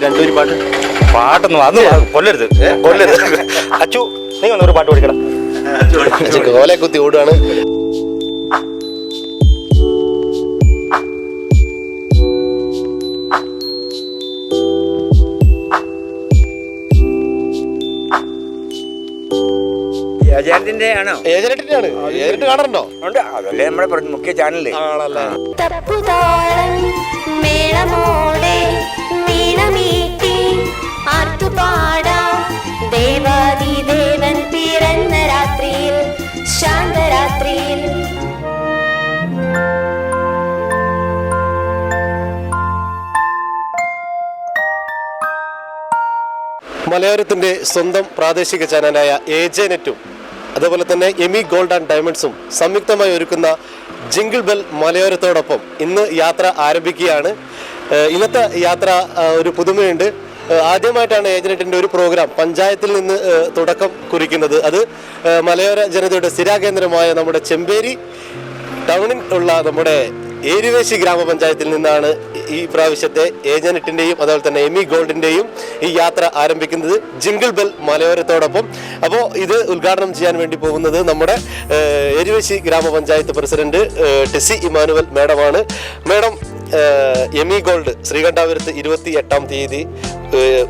രണ്ടുപേരും പാട്ടൊന്നും അത് കൊല്ലരുത് അച്ചു നീ ഒന്നൊരു പാട്ട് പഠിക്കണം. കോലെ കുത്തി ഓടുകയാണ്. ഏജന്റിന്റെ ആണോ? ഏജന്റിന്റെ ആണ്. ഏജന്റ് കാണാറുണ്ടോ? ഉണ്ട്. അതല്ലേ നമ്മുടെ മുഖ്യ ചാനല്. ആണല്ലേ. ദേവാദിദേവൻ പിറന്ന രാത്രിയിൽ ശാന്തരാത്രിയിൽ മലയോരത്തിന്റെ സ്വന്തം പ്രാദേശിക ചാനലായ ഏജനെറ്റും അതുപോലെ തന്നെ എമി ഗോൾഡ് ആൻഡ് ഡയമണ്ട്സും സംയുക്തമായി ഒരുക്കുന്ന ജിംഗിൾ ബെൽ മലയോരത്തോടൊപ്പം ഇന്ന് യാത്ര ആരംഭിക്കുകയാണ്. ഇന്നത്തെ യാത്ര ഒരു പുതുമയുണ്ട്. ആദ്യമായിട്ടാണ് ഏജനെറ്റിൻ്റെ ഒരു പ്രോഗ്രാം പഞ്ചായത്തിൽ നിന്ന് തുടക്കം കുറിക്കുന്നത്. അത് മലയോര ജനതയുടെ സ്ഥിരാകേന്ദ്രമായ നമ്മുടെ ചെമ്പേരി ടൗണിൽ ഉള്ള നമ്മുടെ ഏരുവേശി ഗ്രാമപഞ്ചായത്തിൽ നിന്നാണ് ഈ പ്രാവശ്യത്തെ ഏജനെറ്റിൻ്റെയും അതുപോലെ തന്നെ എമി ഗോൾഡിൻ്റെയും ഈ യാത്ര ആരംഭിക്കുന്നത് ജിംഗിൾ ബെൽ മലയോരത്തോടൊപ്പം. അപ്പോൾ ഇത് ഉദ്ഘാടനം ചെയ്യാൻ വേണ്ടി പോകുന്നത് നമ്മുടെ ഏരുവേശി ഗ്രാമപഞ്ചായത്ത് പ്രസിഡന്റ് ടെസി ഇമാനുവൽ മേഡമാണ്. മേഡം, എമി ഗോൾഡ് ശ്രീകണ്ഠാപുരത്ത് 28-ാം തീയതി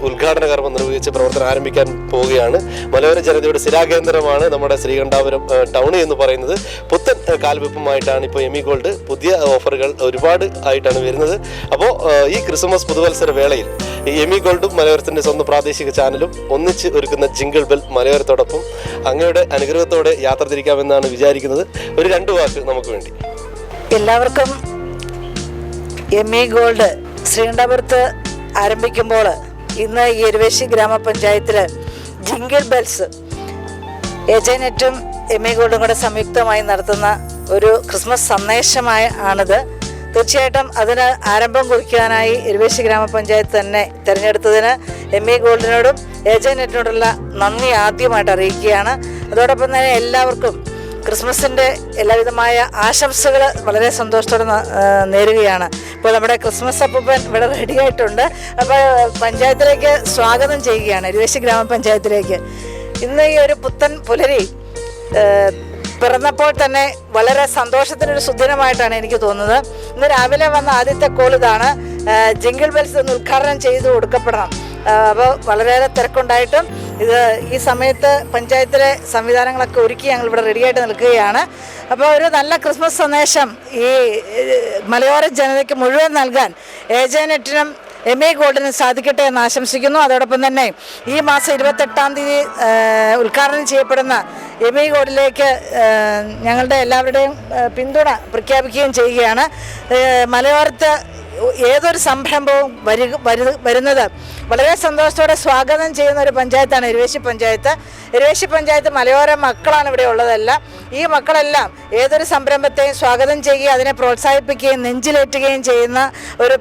ഉദ്ഘാടന കർമ്മം നിർവഹിച്ച് പ്രവർത്തനം ആരംഭിക്കാൻ പോവുകയാണ്. മലയോര ജനതയുടെ സ്ഥിരാകേന്ദ്രമാണ് നമ്മുടെ ശ്രീകണ്ഠാപുരം ടൗൺ എന്ന് പറയുന്നത്. പുത്തൻ കാൽവെപ്പുമായിട്ടാണ് ഇപ്പോൾ എമി ഗോൾഡ് പുതിയ ഓഫറുകൾ ഒരുപാട് ആയിട്ടാണ് വരുന്നത്. അപ്പോൾ ഈ ക്രിസ്മസ് പുതുവത്സര വേളയിൽ ഈ എമി ഗോൾഡും മലയോരത്തിൻ്റെ സ്വന്തം പ്രാദേശിക ചാനലും ഒന്നിച്ച് ഒരുക്കുന്ന ജിംഗിൾ ബെൽ മലയോരത്തോടൊപ്പം അങ്ങയുടെ അനുഗ്രഹത്തോടെ യാത്ര തിരിക്കാമെന്നാണ് വിചാരിക്കുന്നത്. ഒരു 2 വാക്ക് നമുക്ക് വേണ്ടി. എല്ലാവർക്കും എമി ഗോൾഡ് ശ്രീകണ്ഠാപുരത്ത് ആരംഭിക്കുമ്പോൾ ഇന്ന് ഈ എരുവേശി ഗ്രാമപഞ്ചായത്തിൽ ജിംഗിൾ ബെൽസ് ഏജനെറ്റും എമി ഗോൾഡും കൂടെ സംയുക്തമായി നടത്തുന്ന ഒരു ക്രിസ്മസ് സന്ദേശമായി ആണിത്. തീർച്ചയായിട്ടും അതിന് ആരംഭം കുറിക്കാനായി എരുവേശി ഗ്രാമപഞ്ചായത്ത് തന്നെ തിരഞ്ഞെടുത്തതിന് എമി ഗോൾഡിനോടും ഏജനെറ്റിനോടുള്ള നന്ദി ആദ്യമായിട്ട് അറിയിക്കുകയാണ്. അതോടൊപ്പം തന്നെ എല്ലാവർക്കും ക്രിസ്മസിൻ്റെ എല്ലാവിധമായ ആശംസകൾ വളരെ സന്തോഷത്തോടെ നേരുകയാണ്. ഇപ്പോൾ നമ്മുടെ ക്രിസ്മസ് അപ്പൂപ്പൻ ഇവിടെ റെഡി ആയിട്ടുണ്ട്. അപ്പോൾ പഞ്ചായത്തിലേക്ക് സ്വാഗതം ചെയ്യുകയാണ്, എരുവേശി ഗ്രാമപഞ്ചായത്തിലേക്ക്. ഇന്ന് ഈ ഒരു പുത്തൻ പുലരി പിറന്നപ്പോൾ തന്നെ വളരെ സന്തോഷത്തിനൊരു സുദിനമായിട്ടാണ് എനിക്ക് തോന്നുന്നത്. ഇന്ന് രാവിലെ വന്ന ആദ്യത്തെ കോൾ ഇതാണ്, ജിംഗിൾ ബെൽസ് ഒന്ന് ഉദ്ഘാടനം ചെയ്ത് കൊടുക്കപ്പെടണം. അപ്പോൾ വളരെയേറെ തിരക്കുണ്ടായിട്ടും ഈ സമയത്ത് പഞ്ചായത്തിലെ സംവിധാനങ്ങളൊക്കെ ഒരുക്കി ഞങ്ങൾ ഇവിടെ റെഡിയായിട്ട് നിൽക്കുകയാണ്. അപ്പോൾ ഒരു നല്ല ക്രിസ്മസ് സന്ദേശം ഈ മലയോര ജനതയ്ക്ക് മുഴുവൻ നൽകാൻ ഏജനെറ്റിനും എമി ഗോൾഡിനും സാധിക്കട്ടെ എന്ന് ആശംസിക്കുന്നു. അതോടൊപ്പം തന്നെ ഈ മാസം 28-ാം തീയതി ഉദ്ഘാടനം ചെയ്യപ്പെടുന്ന എമി ഗോൾഡിലേക്ക് ഞങ്ങളുടെ എല്ലാവരുടെയും പിന്തുണ പ്രഖ്യാപിക്കുകയും ചെയ്യുകയാണ്. മലയോരത്ത് ഏതൊരു സംരംഭവും വരുന്നത് വളരെ സന്തോഷത്തോടെ സ്വാഗതം ചെയ്യുന്ന ഒരു പഞ്ചായത്താണ് എരുവേശി പഞ്ചായത്ത്. എരുവേശി പഞ്ചായത്ത് മലയോര മക്കളാണ് ഇവിടെ ഉള്ളതെല്ലാം. ഈ മക്കളെല്ലാം ഏതൊരു സംരംഭത്തെയും സ്വാഗതം ചെയ്യുകയും അതിനെ പ്രോത്സാഹിപ്പിക്കുകയും നെഞ്ചിലേറ്റുകയും ചെയ്യുന്ന ഒരു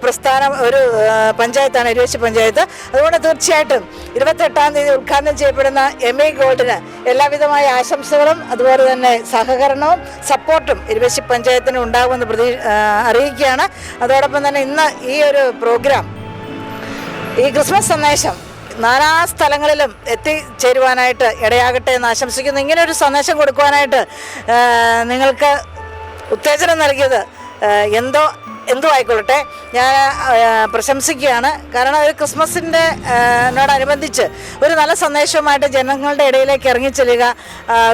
പഞ്ചായത്താണ് എരുവേശി പഞ്ചായത്ത്. അതുകൊണ്ട് തീർച്ചയായിട്ടും 28-ാം തീയതി ഉദ്ഘാടനം ചെയ്യപ്പെടുന്ന എമി ഗോൾഡിന് എല്ലാവിധമായ ആശംസകളും അതുപോലെ തന്നെ സഹകരണവും സപ്പോർട്ടും എരുവേശി പഞ്ചായത്തിന് ഉണ്ടാകുമെന്ന് അറിയിക്കുകയാണ്. അതോടൊപ്പം തന്നെ ഇന്ന് ഈ ഒരു പ്രോഗ്രാം, ഈ ക്രിസ്മസ് സന്ദേശം നാനാ സ്ഥലങ്ങളിലും എത്തിച്ചേരുവാനായിട്ട് ഇടയാകട്ടെ എന്ന് ആശംസിക്കുന്നു. ഇങ്ങനെ ഒരു സന്ദേശം കൊടുക്കുവാനായിട്ട് നിങ്ങൾക്ക് ഉത്തേജനം നൽകിയത് എന്തോ ആയിക്കൊള്ളട്ടെ, ഞാൻ പ്രശംസിക്കുകയാണ്. കാരണം ഒരു ക്രിസ്മസിനോടനുബന്ധിച്ച് ഒരു നല്ല സന്ദേശവുമായിട്ട് ജനങ്ങളുടെ ഇടയിലേക്ക് ഇറങ്ങിച്ചെല്ലുക,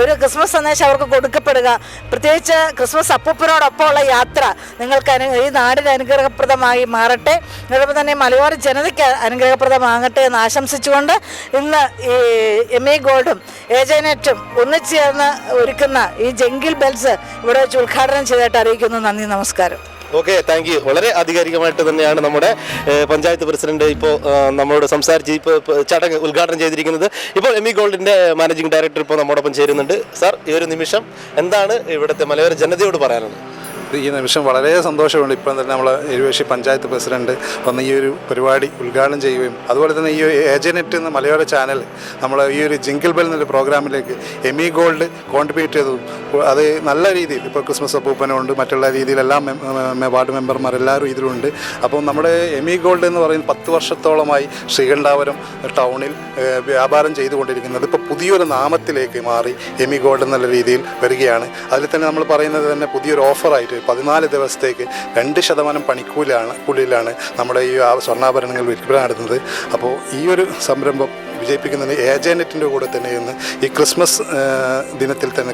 ഒരു ക്രിസ്മസ് സന്ദേശം അവർക്ക് കൊടുക്കപ്പെടുക, പ്രത്യേകിച്ച് ക്രിസ്മസ് അപ്പൂപ്പനോടൊപ്പമുള്ള യാത്ര നിങ്ങൾക്ക് ഈ നാടിന് അനുഗ്രഹപ്രദമായി മാറട്ടെ. അതോടൊപ്പം തന്നെ മലയോര ജനതയ്ക്ക് അനുഗ്രഹപ്രദമാകട്ടെ എന്ന് ആശംസിച്ചുകൊണ്ട് ഇന്ന് ഈ എമി ഗോൾഡും ഏജനെറ്റും ഒന്നിച്ചേർന്ന് ഒരുക്കുന്ന ഈ ജിംഗിൾ ബെൽസ് ഇവിടെ വെച്ച് ഉദ്ഘാടനം ചെയ്തതായിട്ട് അറിയിക്കുന്നു. നന്ദി, നമസ്കാരം. Okay, thank U. വളരെ ആധികാരികമായിട്ട് തന്നെയാണ് നമ്മുടെ പഞ്ചായത്ത് പ്രസിഡന്റ് ഇപ്പോൾ നമ്മളോട് സംസാരിച്ച് ഇപ്പോൾ ചടങ്ങ് ഉദ്ഘാടനം ചെയ്തിരിക്കുന്നത്. ഇപ്പോൾ എമി ഗോൾഡിന്റെ മാനേജിംഗ് ഡയറക്ടർ ഇപ്പോൾ നമ്മോടൊപ്പം ചേരുന്നുണ്ട്. സാർ, ഈ ഒരു നിമിഷം എന്താണ് ഇവിടുത്തെ മലയോര ജനതയോട് പറയാനുള്ളത്? ഈ നിമിഷം വളരെ സന്തോഷമുണ്ട്. ഇപ്പം തന്നെ നമ്മൾ എരുവേശി പഞ്ചായത്ത് പ്രസിഡന്റ് വന്ന് ഈ ഒരു പരിപാടി ഉദ്ഘാടനം ചെയ്യുകയും അതുപോലെ തന്നെ ഈ ഏജനെറ്റ് എന്ന മലയാള ചാനൽ നമ്മൾ ഈ ഒരു ജിങ്കിൾ ബെൽ എന്നൊരു പ്രോഗ്രാമിലേക്ക് എമി ഗോൾഡ് കോൺട്രിബ്യൂട്ട് ചെയ്തതും അത് നല്ല രീതിയിൽ ഇപ്പോൾ ക്രിസ്മസ് അപ്പൂപ്പനുണ്ട്, മറ്റുള്ള രീതിയിലെല്ലാം വാർഡ് മെമ്പർമാർ എല്ലാവരും ഇതിലുണ്ട്. അപ്പോൾ നമ്മുടെ എമി ഗോൾഡ് എന്ന് പറയുന്നത് 10 വർഷത്തോളമായി ശ്രീകണ്ഠാപുരം ടൗണിൽ വ്യാപാരം ചെയ്തുകൊണ്ടിരിക്കുന്നത് ഇപ്പോൾ പുതിയൊരു നാമത്തിലേക്ക് മാറി എമി ഗോൾഡ് എന്നുള്ള രീതിയിൽ വരികയാണ്. അതിൽ തന്നെ നമ്മൾ പറയുന്നത് തന്നെ പുതിയൊരു ഓഫറായിട്ട് 14 ദിവസത്തേക്ക് 2% പണിക്കൂലിയിലാണ് നമ്മുടെ ഈ സ്വർണ്ണാഭരണങ്ങൾ വിൽപ്പന നടത്തുന്നത്. അപ്പോൾ ഈ ഒരു സംരംഭം വിജയിപ്പിക്കുന്നതിന് ഏജനെറ്റിൻ്റെ കൂടെ തന്നെ ഇന്ന് ഈ ക്രിസ്മസ് ദിനത്തിൽ തന്നെ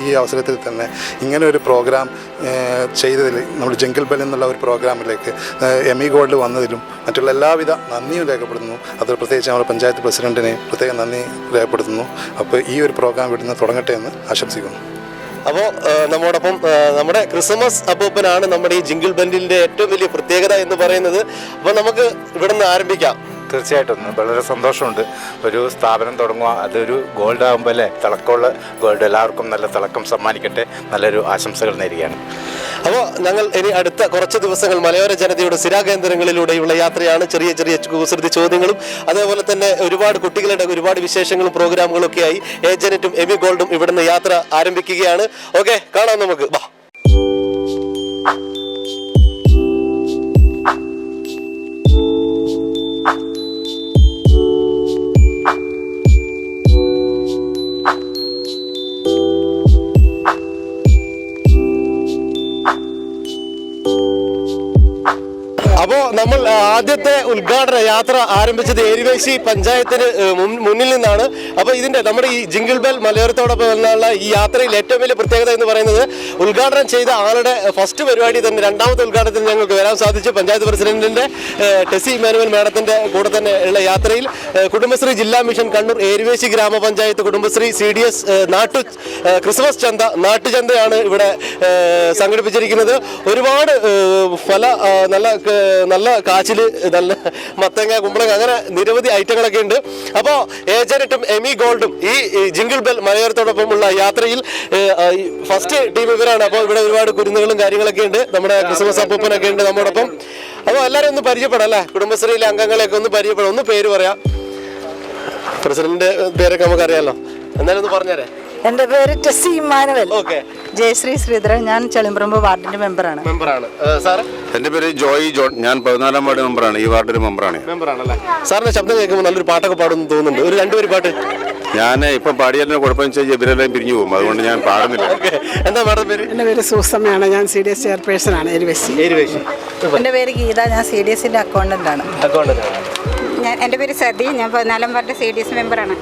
ഈ അവസരത്തിൽ തന്നെ ഇങ്ങനെ ഒരു പ്രോഗ്രാം ചെയ്തതിൽ നമ്മൾ ജിങ്കിൾ ബെൽ എന്നുള്ള ഒരു പ്രോഗ്രാമിലേക്ക് എമി ഗോൾഡ് വന്നതിലും മറ്റുള്ള എല്ലാവിധ നന്ദിയും രേഖപ്പെടുത്തുന്നു. അത് പ്രത്യേകിച്ച് നമ്മുടെ പഞ്ചായത്ത് പ്രസിഡന്റിനെ പ്രത്യേകം നന്ദി രേഖപ്പെടുത്തുന്നു. അപ്പോൾ ഈ ഒരു പ്രോഗ്രാം ഇവിടുന്ന് തുടങ്ങട്ടെ എന്ന് ആശംസിക്കുന്നു. അപ്പോൾ നമ്മോടൊപ്പം നമ്മുടെ ക്രിസ്മസ് അപ്പൂപ്പനാണ് നമ്മുടെ ഈ ജിങ്കിൾ ബെല്ലിൻ്റെ ഏറ്റവും വലിയ പ്രത്യേകത എന്ന് പറയുന്നത്. അപ്പോൾ നമുക്ക് ഇവിടുന്ന് ആരംഭിക്കാം. തീർച്ചയായിട്ടും വളരെ സന്തോഷമുണ്ട്. ഒരു സ്ഥാപനം തുടങ്ങുക, അതൊരു ഗോൾഡ് ആകുമ്പോൾ അല്ലേ, തിളക്കമുള്ള ഗോൾഡ്, എല്ലാവർക്കും നല്ല തിളക്കം സമ്മാനിക്കട്ടെ, നല്ലൊരു ആശംസകൾ നേരുകയാണ്. അപ്പോൾ ഞങ്ങൾ ഇനി അടുത്ത കുറച്ച് ദിവസങ്ങൾ മലയോര ജനതയുടെ സ്ഥിരാകേന്ദ്രങ്ങളിലൂടെയുള്ള യാത്രയാണ്. ചെറിയ ചെറിയ കുസൃതി ചോദ്യങ്ങളും അതേപോലെ തന്നെ ഒരുപാട് കുട്ടികളുടെ ഒരുപാട് വിശേഷങ്ങളും പ്രോഗ്രാമുകളും ഒക്കെയായി ഏജനെറ്റും എമി ഗോൾഡും ഇവിടുന്ന് യാത്ര ആരംഭിക്കുകയാണ്. ഓക്കെ, കാണാം നമുക്ക്. വാ. അപ്പോൾ നമ്മൾ ആദ്യത്തെ ഉദ്ഘാടന യാത്ര ആരംഭിച്ചത് എരുവേശി പഞ്ചായത്തിന് മുന്നിൽ നിന്നാണ്. അപ്പോൾ ഇതിൻ്റെ നമ്മുടെ ഈ ജിങ്കിൾ ബെൽ മലയോരത്തോടൊപ്പം എന്നുള്ള ഈ യാത്രയിൽ ഏറ്റവും വലിയ പ്രത്യേകത എന്ന് പറയുന്നത് ഉദ്ഘാടനം ചെയ്ത ആളുടെ ഫസ്റ്റ് പരിപാടി തന്നെ രണ്ടാമത്തെ ഉദ്ഘാടനത്തിൽ ഞങ്ങൾക്ക് വരാൻ സാധിച്ചു. പഞ്ചായത്ത് പ്രസിഡന്റിൻ്റെ ടെസി മാനുവൽ മാഡത്തിൻ്റെ കൂടെ തന്നെ ഉള്ള യാത്രയിൽ കുടുംബശ്രീ ജില്ലാ മിഷൻ കണ്ണൂർ എരുവേശി ഗ്രാമപഞ്ചായത്ത് കുടുംബശ്രീ CDS ക്രിസ്മസ് ചന്ത നാട്ടുചന്തയാണ് ഇവിടെ സംഘടിപ്പിച്ചിരിക്കുന്നത്. ഒരുപാട് നല്ല കാച്ചില്, നല്ല മത്തങ്ങ, കുമ്പളങ്ങ, അങ്ങനെ നിരവധി ഐറ്റങ്ങളൊക്കെ ഉണ്ട്. അപ്പോൾ ഏജനെറ്റും എമി ഗോൾഡും ഈ ജിങ്കിൾ ബെൽ മലയോരത്തോടൊപ്പമുള്ള യാത്രയിൽ ഫസ്റ്റ് ടീം ഇവരാണ്. അപ്പോൾ ഇവിടെ ഒരുപാട് കുരുന്നുകളും കാര്യങ്ങളൊക്കെ ഉണ്ട്. നമ്മുടെ ക്രിസ്മസ് അപ്പൂപ്പനൊക്കെ ഉണ്ട് നമ്മോടൊപ്പം. അപ്പോൾ എല്ലാവരും ഒന്ന് പരിചയപ്പെടാം അല്ലേ, കുടുംബശ്രീയിലെ അംഗങ്ങളെയൊക്കെ ഒന്ന് പരിചയപ്പെടാം. ഒന്ന് പേര് പറയാം. പ്രസിഡന്റിന്റെ പേരൊക്കെ നമുക്കറിയാമല്ലോ, എന്തായാലും ഒന്ന് പറഞ്ഞേരെ. എൻ്റെ പേര് ടെസി ഇമ്മാനുവൽ. ഓക്കെ. ജയശ്രീ ശ്രീധരൻ, ഞാൻ ചെളിമ്പറമ്പ് വാർഡിന്റെ മെമ്പറാണ്. സാറ്? എൻ്റെ പേര് ജോയി ജോൺ, ഞാൻ 14-ാം വാർഡ് മെമ്പറാണ്, ഈ വാർഡിലെ മെമ്പറാണല്ലേ. സാറിന്റെ ശബ്ദം കേൾക്കുമ്പോൾ നല്ലൊരു പാട്ടൊക്കെ പാടുന്നു തോന്നുന്നുണ്ട്. ഒരു 2 വരി പാട്ട്. ഞാൻ ഇപ്പം പാടിയാലും കുഴപ്പമെന്ന് വെച്ചാൽ ഇവരെല്ലാം പിരിഞ്ഞു പോകും, അതുകൊണ്ട് ഞാൻ പാടുന്നില്ല. എന്താ മാഡം പേര്? എൻ്റെ പേര് സൂസമ്മയാണ്, ഞാൻ CDS ചെയർപേഴ്സൺ ആണ് എരുവേശി. എൻ്റെ പേര് ഗീത, ഞാൻ CDSന്റെ അക്കൗണ്ടന്റ് ആണ്. എൻ്റെ പേര് സതി, ഞാൻ 14-ാം വാർഡ് CDS മെമ്പറാണ്.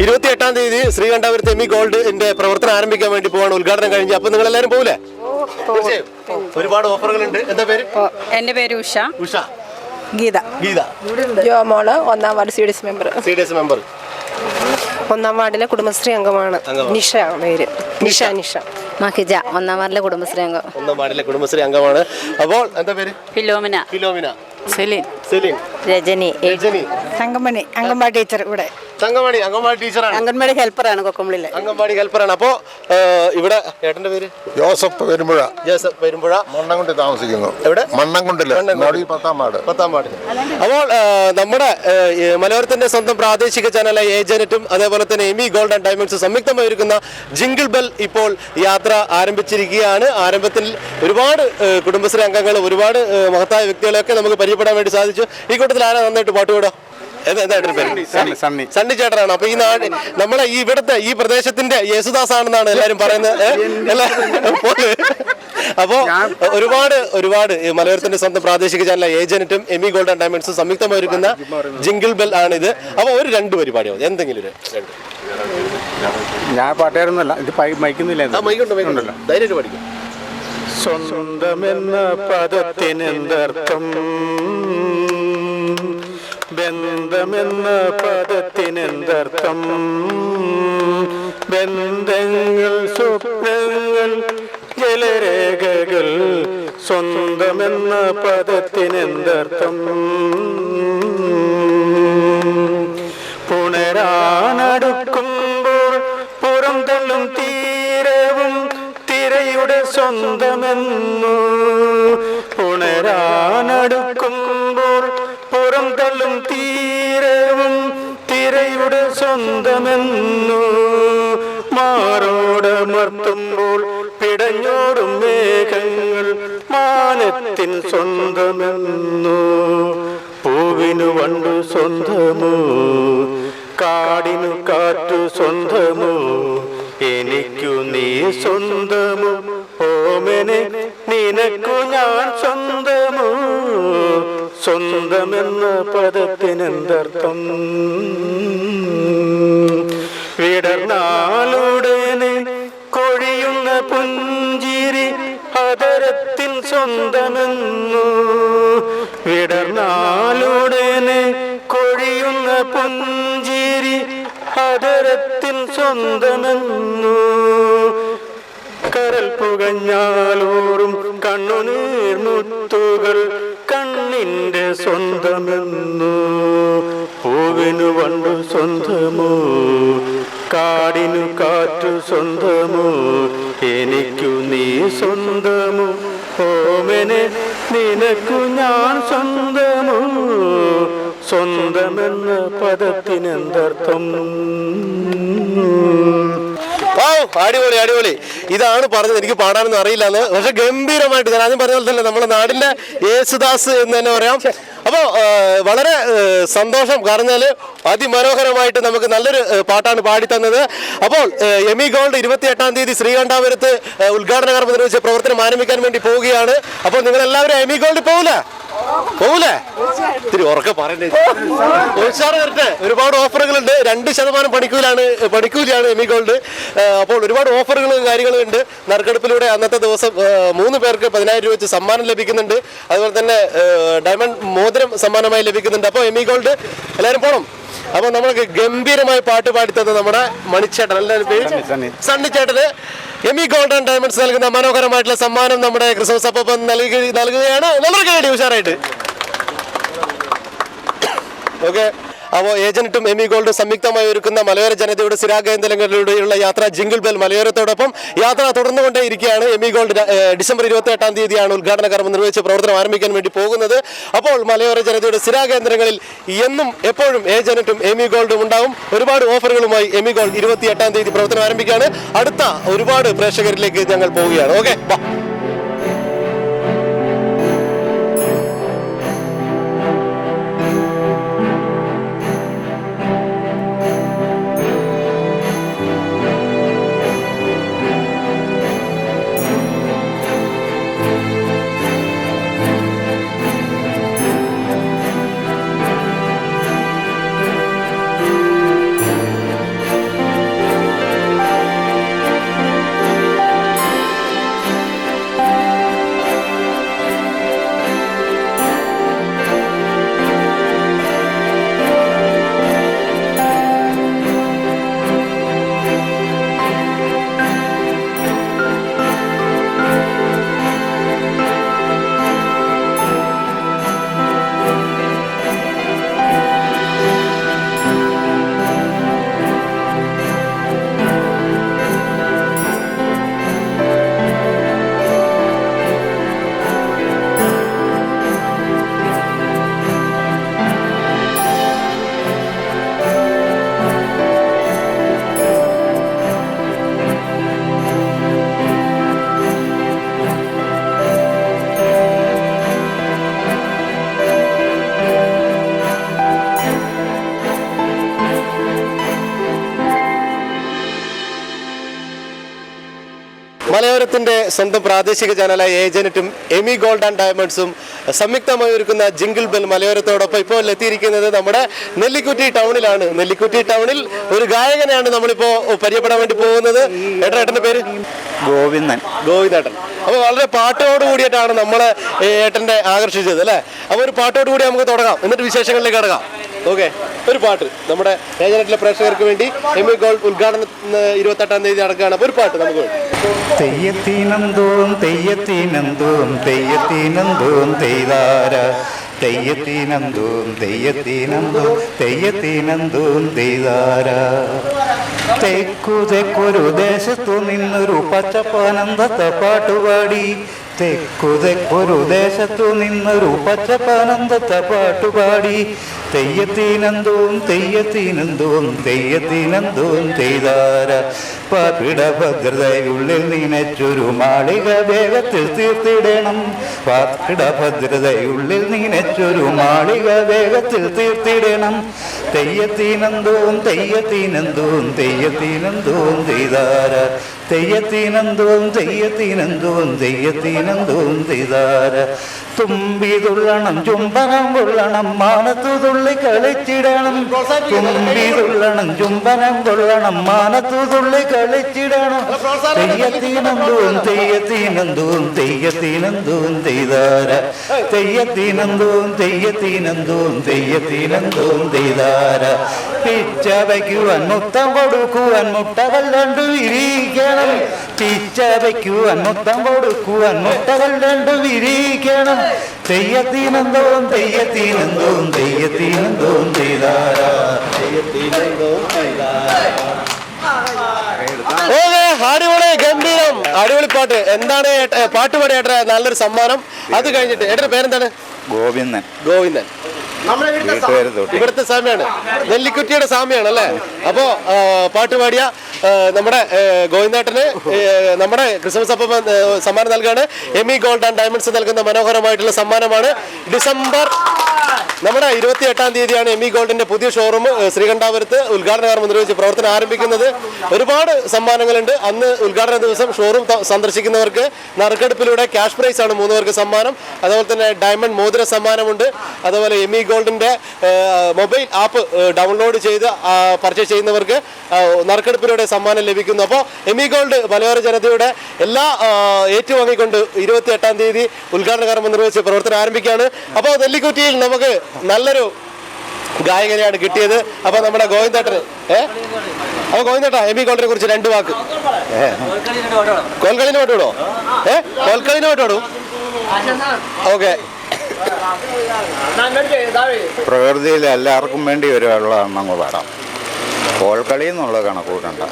28-ാം തീയതി ശ്രീകണ്ഠാപുരത്ത് എമി ഗോൾഡിന്റെ പ്രവർത്തനം ആരംഭിക്കാൻ വേണ്ടി പോവാണ്. ഉദ്ഘാടനം കഴിഞ്ഞ് അപ്പോൾ നിങ്ങൾ എല്ലാവരും പോകില്ലേ? ഒരുപാട് ഓഫറുകളുണ്ട്. എന്താ പേര്? എൻ്റെ പേര് ഉഷ. ഗീത. ജോമോള്, 1-ാം വാർഡ് CDS മെമ്പർ. 1-ാം വാർഡിലെ കുടുംബശ്രീ അംഗമാണ്. നിഷ പേര്. നിഷ മഹിജ, 1-ാം വാർഡിലെ കുടുംബശ്രീ അംഗം. 1-ാം വാർഡിലെ കുടുംബശ്രീ അംഗമാണ്. അപ്പോൾ എന്താ പേര്? ഫിലോമിന. സെലിൻ. രജനി. തങ്കമണി, അംഗൻവാടി ടീച്ചർ. ഇവിടെ തങ്കമണി അംഗൻവാടി ടീച്ചറാണ്, അംഗൻവാടി ഹെൽപ്പറാണ് കൊക്കമ്പള്ളിയിലെ. അംഗൻവാടി ഹെൽപ്പറാണ്. അപ്പോൾ ഇവിടെ ഏട്ടൻ്റെ പേര്? ജോസഫ് പെരുമ്പുഴ. മണ്ണംകുണ്ടി താമസിക്കുന്നു. എവിടെ? മണ്ണംകുണ്ടില്, 10-ാം വാർഡ്. അപ്പോൾ നമ്മുടെ മലയോരത്തിന്റെ സ്വന്തം പ്രാദേശിക ചാനലായ ഏജനെറ്റും അതേപോലെ തന്നെ എമി ഗോൾഡ് ആൻഡ് ഡയമണ്ട്സ് സംയുക്തമായി ഒരുക്കുന്ന ജിങ്കിൾ ബെൽ ഇപ്പോൾ യാത്ര ആരംഭിച്ചിരിക്കുകയാണ്. ആരംഭത്തിൽ ഒരുപാട് കുടുംബശ്രീ അംഗങ്ങൾ, ഒരുപാട് മഹത്തായ വ്യക്തികളെയൊക്കെ നമുക്ക് പരിചയപ്പെടാൻ വേണ്ടി സാധിച്ചു. ഈ കൂട്ടത്തിൽ ആരാ നന്നായിട്ട് പാട്ട് പാടുക? സണ്ണി ചേട്ടനാണ്. അപ്പൊ ഈ നാട് നമ്മളെ ഇവിടുത്തെ ഈ പ്രദേശത്തിന്റെ യേശുദാസ് ആണെന്നാണ് എല്ലാവരും പറയുന്നത്. അപ്പോ ഒരുപാട് മലയോരത്തിന്റെ സ്വന്തം പ്രാദേശിക ചാനൽ ഏജനെറ്റും എമി ഗോൾഡ് ആൻഡ് ഡയമണ്ട്സും സംയുക്തമായി ഒരുക്കുന്ന ജിങ്കിൾ ബെൽ ആണ് ഇത്. അപ്പൊ ഒരു 2 വരി പാടിയോ, എന്തെങ്കിലും ഒരു 2. ഞാൻ പാട്ടുകാരൊന്നുമല്ല, ഇത് മൈക്കുന്നില്ല. ധൈര്യമായിട്ട് പഠിക്കും. സ്വന്തമെന്ന പദത്തിനെന്തർത്ഥം, ബന്ധമെന്ന പദത്തിനെന്തർത്ഥം, ബന്ധങ്ങൾ, സ്വപ്നങ്ങൾ, ജലരേഖകൾ, സ്വന്തമെന്ന പദത്തിനെന്തർത്ഥം, പുണരാനടുക്കുമ്പോൾ പുറം തള്ളും തീരവും തിരയുടെ സ്വന്തമെന്നു ഉണരാനടുക്കുമ്പോൾ പുറം തള്ളും തീരവും തിരയുടെ സ്വന്തമെന്നു മാറോടമർത്തുമ്പോൾ പിടഞ്ഞോടും മേഘങ്ങൾ മാനത്തിൻ സ്വന്തമെന്നു പൂവിനു വണ്ടു സ്വന്തമോ കാടിനു കാറ്റു സ്വന്തമോ എനിക്കു നീ സ്വന്തമോ ഓമനെ നിനക്കു ഞാൻ സ്വന്തമോ സ്വന്തമെന്ന പദത്തിനെന്തർത്ഥം വിടർന്നാലുടനെ കൊഴിയുന്ന പുഞ്ചിരി അതരത്തിൻ സ്വന്തമെന്നു വിടർന്നാലുടനെ കൊഴിയുന്ന പുഞ്ചിരി അതരത്തിൻ സ്വന്തമെന്നു കരൽ പുകഞ്ഞാലോറും കണ്ണുനീർമുത്തുകൾ കണ്ണിൻ്റെ സ്വന്തമെന്നു പൂവിനു വണ്ടു സ്വന്തമോ കാടിനു കാറ്റു സ്വന്തമോ എനിക്കു നീ സ്വന്തമോ ഓമനെ നിനക്കു ഞാൻ സ്വന്തമോ സ്വന്തമെന്ന പദത്തിനെന്തർത്ഥം അടിപൊളി അടിപൊളി. ഇതാണ് പറഞ്ഞത്. എനിക്ക് പാടാനൊന്നും അറിയില്ലാന്ന്, പക്ഷെ ഗംഭീരമായിട്ട് ഞാൻ ആദ്യം പറഞ്ഞ പോലെ തന്നെ നമ്മുടെ നാടിന്റെ യേശുദാസ് എന്ന് തന്നെ പറയാം. അപ്പോൾ വളരെ സന്തോഷം. കാരണം അതിമനോഹരമായിട്ട് നമുക്ക് നല്ലൊരു പാട്ടാണ് പാടിത്തന്നത്. അപ്പോൾ എമി ഗോൾഡ് 28-ാം തീയതി ശ്രീകണ്ഠാപുരത്ത് ഉദ്ഘാടന കർമ്മം നിർവഹിച്ച് പ്രവർത്തനം ആരംഭിക്കാൻ വേണ്ടി പോവുകയാണ്. അപ്പോൾ നിങ്ങൾ എല്ലാവരും എമി ഗോൾഡ് പോകൂലേ? ഇത്തിരി ഉറക്കെ പറയണ്ടേ, ഉത്സാഹം വരട്ടെ. ഒരുപാട് ഓഫറുകളുണ്ട്. 2% പണിക്കൂലിയാണ് എമി ഗോൾഡ്. അപ്പോൾ ഒരുപാട് ഓഫറുകളും കാര്യങ്ങളും ഉണ്ട്. നറുക്കെടുപ്പിലൂടെ അന്നത്തെ ദിവസം 3 പേർക്ക് 10,000 രൂപ വെച്ച് സമ്മാനം ലഭിക്കുന്നുണ്ട്. അതുപോലെ തന്നെ ഡയമണ്ട് മോതിരം സമ്മാനമായി ലഭിക്കുന്നുണ്ട്. അപ്പോൾ എമി ഗോൾഡ് എല്ലാവരും പോകണം. അപ്പോൾ നമ്മൾക്ക് ഗംഭീരമായി പാട്ട് പാടിത്തന്നത് നമ്മുടെ മണിച്ചേട്ടൻ, എല്ലാവരും പേര് സണ്ണി ചേട്ടന് എമി ഗോൾഡ് ആൻഡ് ഡയമണ്ട്സ് നൽകുന്ന മനോഹരമായിട്ടുള്ള സമ്മാനം നമ്മുടെ ക്രിസ്മസ് അപ്പം നൽകുകയാണ്. വളരെ കേടി ഉഷാറായിട്ട്. ഓക്കെ. അപ്പോൾ ഏജന്റും എമി ഗോൾഡും സംയുക്തമായി ഒരുക്കുന്ന മലയോര ജനതയുടെ സ്ഥിരാകേന്ദ്രങ്ങളിലൂടെയുള്ള യാത്ര ജിംഗിൾ ബെൽ മലയോരത്തോടൊപ്പം യാത്ര തുടർന്നുകൊണ്ടേ ഇരിക്കുകയാണ്. എമി ഗോൾഡ് ഡിസംബർ 28-ാം തീയതിയാണ് ഉദ്ഘാടന കർമ്മം നിർവഹിച്ച് പ്രവർത്തനം ആരംഭിക്കാൻ വേണ്ടി പോകുന്നത്. അപ്പോൾ മലയോര ജനതയുടെ സ്ഥിരാകേന്ദ്രങ്ങളിൽ എന്നും എപ്പോഴും ഏജന്റും എമി ഗോൾഡും ഉണ്ടാവും. ഒരുപാട് ഓഫറുകളുമായി എമി ഗോൾഡ് 28-ാം തീയതി പ്രവർത്തനം ആരംഭിക്കുകയാണ്. അടുത്ത ഒരുപാട് പ്രേക്ഷകരിലേക്ക് ഞങ്ങൾ പോവുകയാണ്. ഓക്കെ. മലയോരത്തിന്റെ സ്വന്തം പ്രാദേശിക ചാനലായ ഏജന്റും എമി ഗോൾഡ് ആൻഡ് ഡയമണ്ട്സും സംയുക്തമായി ഒരുക്കുന്ന ജിംഗിൾ ബെൽ മലയോരത്തോടൊപ്പം ഇപ്പോൾ എത്തിയിരിക്കുന്നത് നമ്മുടെ നെല്ലിക്കുറ്റി ടൗണിലാണ്. നെല്ലിക്കുറ്റി ടൗണിൽ ഒരു ഗായകനെയാണ് നമ്മളിപ്പോൾ പരിചയപ്പെടാൻ വേണ്ടി പോകുന്നത്. ഏട്ടൻ്റെ പേര് ഗോവിന്ദേട്ടൻ. അപ്പോൾ വളരെ പാട്ടോട് കൂടിയിട്ടാണ് നമ്മളെ ഏട്ടൻ്റെ ആകർഷിച്ചത് അല്ലേ? അപ്പോൾ ഒരു പാട്ടോട് കൂടി നമുക്ക് തുടങ്ങാം, എന്നിട്ട് വിശേഷങ്ങളിലേക്ക് കിടക്കാം. ഓക്കെ. ഒരു പാട്ട് നമ്മുടെ ഏജന്റിലെ പ്രേക്ഷകർക്ക് വേണ്ടി എമി ഗോൾഡ് ഉദ്ഘാടനം 28-ാം തീയതി നടക്കുകയാണ്. അപ്പോൾ ഒരു പാട്ട് നമുക്ക് വേണ്ടി. തെയ്യത്തീനന്തോം തെയ്യത്തീനന്തോം തെയ്യത്തീനന്തോം തെയ്താര തെയ്യത്തിനന്തോം തെയ്യത്തിനന്തോം തെയ്യത്തിനന്തോം തെയ്താര. തെക്കൊരു ദേശത്തു നിന്നൊരു പച്ചപ്പാനന്ദത്തെ പാട്ടുപാടി. തെക്കൊരു ദേശത്തു നിന്നൊരു പച്ചപ്പാനന്ദത്തെ പാട്ടുപാടി. തെയ്യത്തിനന്തോം തെയ്യത്തിനന്തോം തെയ്യത്തിനന്തോം തെയ്താര. പാപിടഭദ്രതയുള്ളിൽ നനച്ചൊരു മാളിക വേഗത്തിൽ തീർത്തിടണം. പാപിടഭദ്രതയുള്ളിൽ നനച്ചൊരു മാളിക വേഗത്തിൽ തീർത്തിടണം. തെയ്യത്തിനന്തോം തെയ്യത്തിനന്തോം തെയ്യത്തിനന്തോം തെയ്താര. തെയ്യത്തിനന്തോം തെയ്യത്തിനന്തോം തെയ്യത്തിനന്തോം തെയ്താര. തുമ്പി തുള്ളണം ചുംബനം കൊള്ളണം മാനത്തു തുള്ളി കളിച്ചിടണം. തുമ്പി തുള്ളണം ചുംബനം കൊള്ളണം മാനത്തു തുള്ളി കളിച്ചിടണം. തെയ്യത്തിനന്തോം തെയ്യത്തിനന്തോം തെയ്യത്തിനന്തോം തെയ്താര. തെയ്യത്തിനന്തോം തെയ്യത്തിനന്തോം തെയ്യത്തിനന്തോം തെയ്താര. പിച്ച വയ്ക്കുവാൻ മുത്തം കൊടുക്കുവാൻ മുട്ടകൾ രണ്ടു വിരിക്കണം. പിച്ച വയ്ക്കുവാൻ മുത്തം കൊടുക്കുവാൻ മുട്ടകൾ രണ്ടു വിരിക്കണം. തെയ്യത്തിനന്തോം തെയ്യത്തിനന്തോം തെയ്യത്തിനന്തോം തെയ്താര. തെയ്യത്തിനന്തോം തെയ്താര. അടിപൊളി ഗംഭീരം അടിപൊളി പാട്ട്. എന്താണ് പാട്ടുപാടി ഏട്ട നല്ലൊരു സമ്മാനം. അത് കഴിഞ്ഞിട്ട് ഏട്ടന്റെ പേരെന്താണ്? ഗോവിന്ദൻ. ഗോവിന്ദൻ ഇവിടുത്തെ സാമ്യാണ്, നെല്ലിക്കുറ്റിയുടെ സാമ്യാണ് അല്ലേ? അപ്പോ പാട്ടുപാടിയ നമ്മുടെ ഗോവിന്ദേട്ടന് നമ്മുടെ ക്രിസ്മസ് അപ്പം സമ്മാനം നൽകുകയാണ്. എമി ഗോൾഡ് ആൻഡ് ഡയമണ്ട്സ് നൽകുന്ന മനോഹരമായിട്ടുള്ള സമ്മാനമാണ്. ഡിസംബർ നമ്മുടെ 28-ാം തീയതിയാണ് എമി ഗോൾഡിന്റെ പുതിയ ഷോറൂം ശ്രീകണ്ഠാപുരത്ത് ഉദ്ഘാടന കർമ്മം നിർവഹിച്ച് പ്രവർത്തനം ആരംഭിക്കുന്നത്. ഒരുപാട് സമ്മാനങ്ങളുണ്ട്. അന്ന് ഉദ്ഘാടന ദിവസം ഷോറൂം സന്ദർശിക്കുന്നവർക്ക് നറുക്കെടുപ്പിലൂടെ ക്യാഷ് പ്രൈസ് ആണ് 3 പേർക്ക് സമ്മാനം. അതുപോലെ തന്നെ ഡയമണ്ട് മോതിര സമ്മാനമുണ്ട്. അതുപോലെ എമി ഗോൾഡിന്റെ മൊബൈൽ ആപ്പ് ഡൗൺലോഡ് ചെയ്ത് പർച്ചേസ് ചെയ്യുന്നവർക്ക് നറുക്കെടുപ്പിലൂടെ സമ്മാനം ലഭിക്കുന്നു. അപ്പോൾ എമി ഗോൾഡ് മലയോര ജനതയുടെ എല്ലാ ഏറ്റുവാങ്ങിക്കൊണ്ട് 28-ാം തീയതി ഉദ്ഘാടന കർമ്മം നിർവഹിച്ച് പ്രവർത്തനം ആരംഭിക്കുകയാണ്. അപ്പോൾ നെല്ലിക്കുറ്റിയിൽ നമുക്ക് നല്ലൊരു ഗായകനെയാണ് കിട്ടിയത്. അപ്പൊ നമ്മുടെ ഗോവിന്ദേട്ടന് അപ്പൊ ഗോവിന്ദേട്ടാ എമി ഗോൾഡിനെ കുറിച്ച് 2 വാക്ക്. കോൽക്കളിന് പാട്ടുവിടോ? കോൽക്കളിന് പാട്ടുവിടും. ഓക്കെ. പ്രകൃതിയിൽ എല്ലാവർക്കും വേണ്ടി ഒരു വെള്ളമാണെന്ന് പാടാം. കോൽക്കളി എന്നുള്ള കണക്കൂട്ടണ്ട.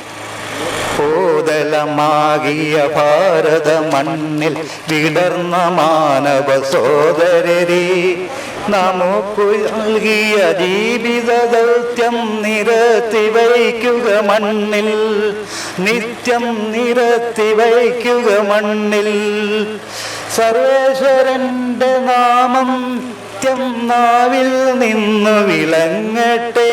ഭൂതലമാകിയ ഭാരത മണ്ണിൽ വിടർന്ന മാനവ സോദരരെ നമുക്കു നൽകിയ ജീവിത ദൗത്യം നിരത്തി വയ്ക്കുക മണ്ണിൽ. നിത്യം നിരത്തി വയ്ക്കുക മണ്ണിൽ. സർവേശ്വരന്റെ നാമം നിത്യം നാവിൽ നിന്നു വിളങ്ങട്ടെ.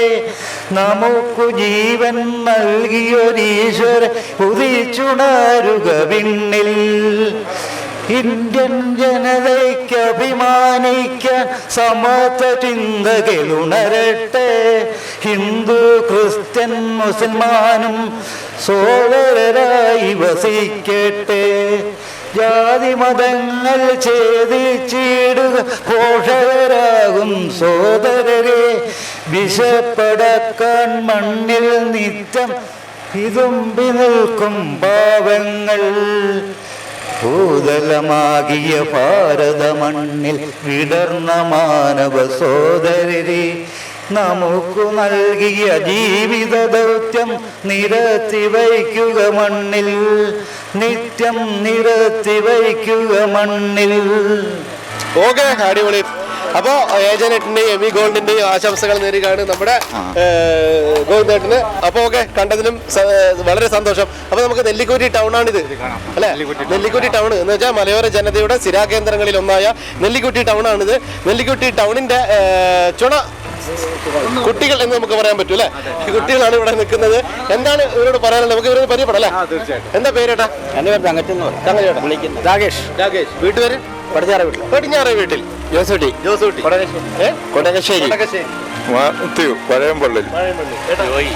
നമുക്കു ജീവൻ നൽകിയൊരീശ്വര ഉദിച്ചുണരുക വിണ്ണിൽ. ഇന്ത്യൻ ജനതയ്ക്ക് അഭിമാനിക്കാൻ സമത്വ ചിന്തകളുണരട്ടെ. ഹിന്ദു ക്രിസ്ത്യൻ മുസൽമാനും സോദരരായി വസിക്കട്ടെ. ജാതി മതങ്ങൾ ഛേദിച്ചിടുക പോഷകരാകും സോദരരെ. വിശപ്പടക്കാൻ മണ്ണിൽ നിത്യം വിതുമ്പി നിൽക്കും പാവങ്ങൾ. ഭൂതലമാകിയ ഭാരത മണ്ണിൽ വിടർന്ന മാനവ സോദരരെ നമുക്കു നൽകിയ ജീവിത ദൗത്യം നിരത്തി വയ്ക്കുക മണ്ണിൽ. നിത്യം നിരത്തി വയ്ക്കുക മണ്ണിൽ. ഓക്കെ, അടിപൊളി. അപ്പോ ഏജന്റിന്റെയും എമി ഗോൾഡിന്റെയും ആശംസകൾ നേരുകയാണ് നമ്മുടെ ഗോവിന്ദേട്ടന്. അപ്പൊ ഓക്കെ, കണ്ടതിലും വളരെ സന്തോഷം. അപ്പൊ നമുക്ക് നെല്ലിക്കുറ്റി ടൗൺ ആണിത് അല്ലെ? നെല്ലിക്കുറ്റി ടൗൺ എന്ന് വെച്ചാൽ മലയോര ജനതയുടെ സ്ഥിരാകേന്ദ്രങ്ങളിൽ ഒന്നായ നെല്ലിക്കുറ്റി ടൗൺ ആണിത്. നെല്ലിക്കുറ്റി ടൗണിന്റെ ചുണ കുട്ടികൾ എന്ന് നമുക്ക് പറയാൻ പറ്റൂ അല്ലെ? കുട്ടികളാണ് ഇവിടെ നിൽക്കുന്നത്. എന്താണ് ഇവരോട് പറയാനുള്ളത്? നമുക്ക് ഇവരോട് പരിചയപ്പെടാം അല്ലേ? എന്താ പേരേട്ടാ? രാകേഷ്. രാകേഷ്. വീട്ടുപേര്? പടിഞ്ഞാറ വീട്ടിൽ. ജോസൂട്ടി. ജോസൂട്ടി. കൊടകശ്ശേരി. പഴയമ്പള്ളി. റോയ്.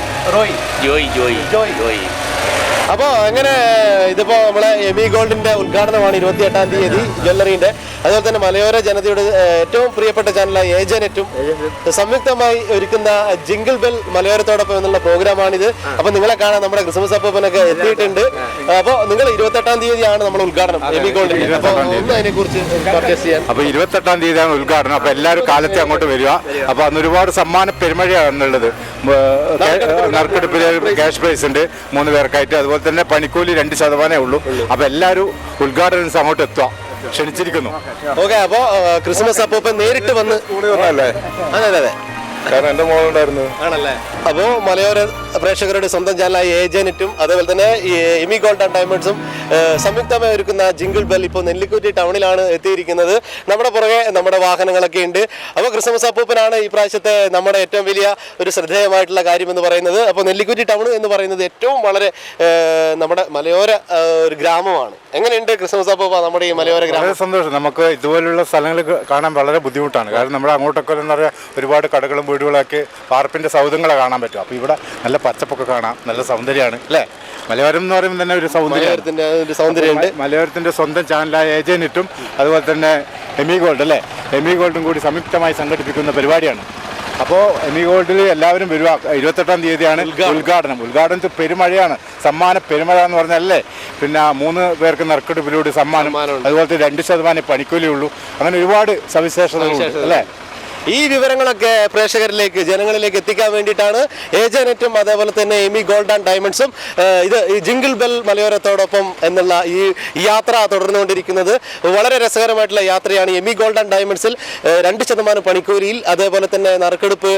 ജോയ്. ജോയ്. ജോയ്. അപ്പോൾ അങ്ങനെ ഇതിപ്പോ നമ്മളെ എമി ഗോൾഡിന്റെ ഉദ്ഘാടനമാണ് 28-ാം തീയതി ജ്വല്ലറിന്റെ. അതുപോലെ തന്നെ മലയോര ജനതയുടെ ഏറ്റവും പ്രിയപ്പെട്ട ചാനലായ ഏജനെറ്റും സംയുക്തമായി ഒരുക്കുന്ന ജിംഗിൾ ബെൽ മലയോരത്തോടൊപ്പം എന്നുള്ള പ്രോഗ്രാമാണിത്. അപ്പൊ നിങ്ങളെ കാണാൻ നമ്മുടെ ക്രിസ്മസ് അപ്പൂപ്പനൊക്കെ എത്തിയിട്ടുണ്ട്. അപ്പോൾ നിങ്ങൾ 28-ാം തീയതിയാണ് നമ്മുടെ ഉദ്ഘാടനം എമി ഗോൾഡിന്റെ. അപ്പോൾ ഒന്ന് അതിനെ കുറിച്ച് പർച്ചേസ് ചെയ്യാൻ. അപ്പോൾ 28-ാം തീയതിയാണ് ഉദ്ഘാടനം. അപ്പോൾ എല്ലാവരും കാലത്തെ അങ്ങോട്ട് വരിക. അപ്പോൾ അന്ന് ഒരുപാട് സമ്മാന പെരുമഴയാണുള്ളത്. നറുക്കെടുപ്പിൽ ക്യാഷ് പ്രൈസ് ഉണ്ട് 3 പേർക്കായിട്ട്. അതുപോലെ തന്നെ പണിക്കൂലി 2% ഉള്ളൂ. അപ്പോൾ എല്ലാവരും ഉദ്ഘാടനം അങ്ങോട്ട് എത്തുക, ക്ഷണിച്ചിരിക്കുന്നു. ഓക്കെ, അപ്പോൾ ക്രിസ്മസ് അപ്പൂപ്പൻ നേരിട്ട് വന്ന് അല്ലേ? അതെ അതെ കാരണം എൻ്റെ മോളുണ്ടായിരുന്നു. ആണല്ലേ? അപ്പോൾ മലയോര പ്രേക്ഷകരുടെ സ്വന്തം ചാനലായ ഏജനെറ്റും അതുപോലെ തന്നെ ഈ എമി ഗോൾഡ് ആൻഡ് ഡയമണ്ട്സും സംയുക്തമായി ഒരുക്കുന്ന ജിംഗിൾ ബെൽ ഇപ്പോൾ നെല്ലിക്കുറ്റി ടൗണിലാണ് എത്തിയിരിക്കുന്നത്. നമ്മുടെ പുറകെ നമ്മുടെ വാഹനങ്ങളൊക്കെ ഉണ്ട്. അപ്പോൾ ക്രിസ്മസ് അപ്പൂപ്പനാണ് ഈ പ്രാവശ്യത്തെ നമ്മുടെ ഏറ്റവും വലിയ ഒരു ശ്രദ്ധേയമായിട്ടുള്ള കാര്യം എന്ന് പറയുന്നത്. അപ്പോൾ നെല്ലിക്കുറ്റി ടൗൺ എന്ന് പറയുന്നത് ഏറ്റവും വളരെ നമ്മുടെ മലയോര ഒരു ഗ്രാമമാണ്. എങ്ങനെയുണ്ട് ക്രിസ്മസ് അപ്പൂപ്പ നമ്മുടെ ഈ മലയോര ഗ്രാമം? വളരെ സന്തോഷം. നമുക്ക് ഇതുപോലുള്ള സ്ഥലങ്ങൾ കാണാൻ വളരെ ബുദ്ധിമുട്ടാണ്. കാരണം നമ്മുടെ അങ്ങോട്ടൊക്കെ എന്ന് പറഞ്ഞാൽ ഒരുപാട് കടകളും വീടുകളൊക്കെ പാർപ്പിൻ്റെ സൗധങ്ങളെ കാണാൻ പറ്റും. അപ്പോൾ ഇവിടെ നല്ല പച്ചപ്പൊക്കെ കാണാം, നല്ല സൗന്ദര്യമാണ് അല്ലേ? മലയോരം എന്ന് പറയുമ്പോൾ തന്നെ ഒരു സൗന്ദര്യമുണ്ട്. മലയോരത്തിൻ്റെ സ്വന്തം ചാനലായ ഏജനെറ്റും അതുപോലെ തന്നെ എമി ഗോൾഡ് അല്ലേ, എമി ഗോൾഡും കൂടി സംയുക്തമായി സംഘടിപ്പിക്കുന്ന പരിപാടിയാണ്. അപ്പോൾ എമി ഗോൾഡിൽ എല്ലാവരും വരിക. 28-ാം തീയതിയാണ് ഉദ്ഘാടനത്തിൽ പെരുമഴയാണ്, സമ്മാന പെരുമഴ എന്ന് പറഞ്ഞല്ലേ. പിന്നെ 3 പേർക്ക് നറുക്കെടുപ്പിലൂടെ സമ്മാനം, അതുപോലത്തെ 2% പണിക്കൂലി ഉള്ളൂ. അങ്ങനെ ഒരുപാട് സവിശേഷതകളുണ്ട് അല്ലേ? ഈ വിവരങ്ങളൊക്കെ പ്രേക്ഷകരിലേക്ക് ജനങ്ങളിലേക്ക് എത്തിക്കാൻ വേണ്ടിയിട്ടാണ് ഏജനെറ്റും അതേപോലെ തന്നെ എമി ഗോൾഡ് ആൻഡ് ഡയമണ്ട്സും ഈ ജിംഗിൾ ബെൽ മലയോരത്തോടൊപ്പം എന്നുള്ള ഈ യാത്ര തുടർന്നുകൊണ്ടിരിക്കുന്നത്. വളരെ രസകരമായിട്ടുള്ള യാത്രയാണ്. എമി ഗോൾഡ് ആൻഡ് ഡയമണ്ട്സിൽ 2% പണിക്കൂലിയിൽ, അതേപോലെ തന്നെ നറുക്കെടുപ്പ്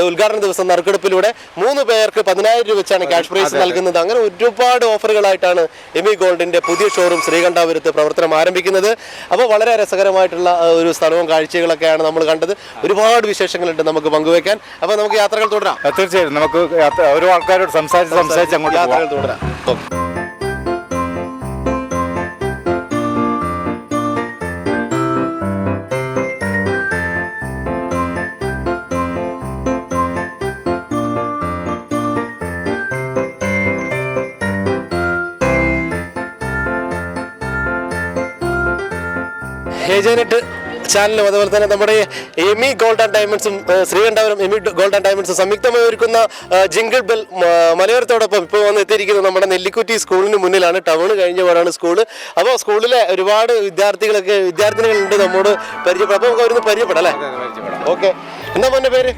ഉദ്ഘാടന ദിവസം നറുക്കെടുപ്പിലൂടെ 3 പേർക്ക് 10,000 രൂപ വെച്ചാണ് ക്യാഷ് പ്രൈസ് നൽകുന്നത്. അങ്ങനെ ഒരുപാട് ഓഫറുകളായിട്ടാണ് എമി ഗോൾഡിന്റെ പുതിയ ഷോറൂം ശ്രീകണ്ഠാപുരത്ത് പ്രവർത്തനം ആരംഭിക്കുന്നത്. അപ്പോൾ വളരെ രസകരമായിട്ടുള്ള ഒരു സ്ഥലവും കാഴ്ചകളൊക്കെയാണ് നമ്മൾ കണ്ടത്. ഒരുപാട് വിശേഷങ്ങളുണ്ട് നമുക്ക് പങ്കുവെക്കാൻ. അപ്പോൾ നമുക്ക് യാത്രകൾ തുടരാം. തീർച്ചയായും നമുക്ക് ഓരോ ആൾക്കാരോട് സംസാരിച്ച് അങ്ങോട്ട് യാത്രകൾ തുടരാം. ഏജനെറ്റ് ചാനലും അതുപോലെ തന്നെ നമ്മുടെ എമി ഗോൾഡ് ആൻഡ് ഡയമണ്ട്സും ശ്രീകണ്ഠാപുരം എമി ഗോൾഡ് ആൻഡ് ഡയമണ്ട്സും സംയുക്തമായി ഒരുക്കുന്ന ജിംഗിൾ ബെൽ മലയോരത്തോടൊപ്പം ഇപ്പോൾ വന്ന് എത്തിയിരിക്കുന്നത് നമ്മുടെ നെല്ലിക്കുറ്റി സ്കൂളിന് മുന്നിലാണ്. ടൗൺ കഴിഞ്ഞ പോലാണ് സ്കൂള്. അപ്പോൾ സ്കൂളിലെ ഒരുപാട് വിദ്യാർത്ഥിനികളുണ്ട് നമ്മോട് പരിചയപ്പെടാം. അപ്പോൾ നമുക്ക് അവരൊന്ന് പരിചയപ്പെടാം അല്ലേ? ഓക്കെ, എന്താ മോൻ്റെ പേര്?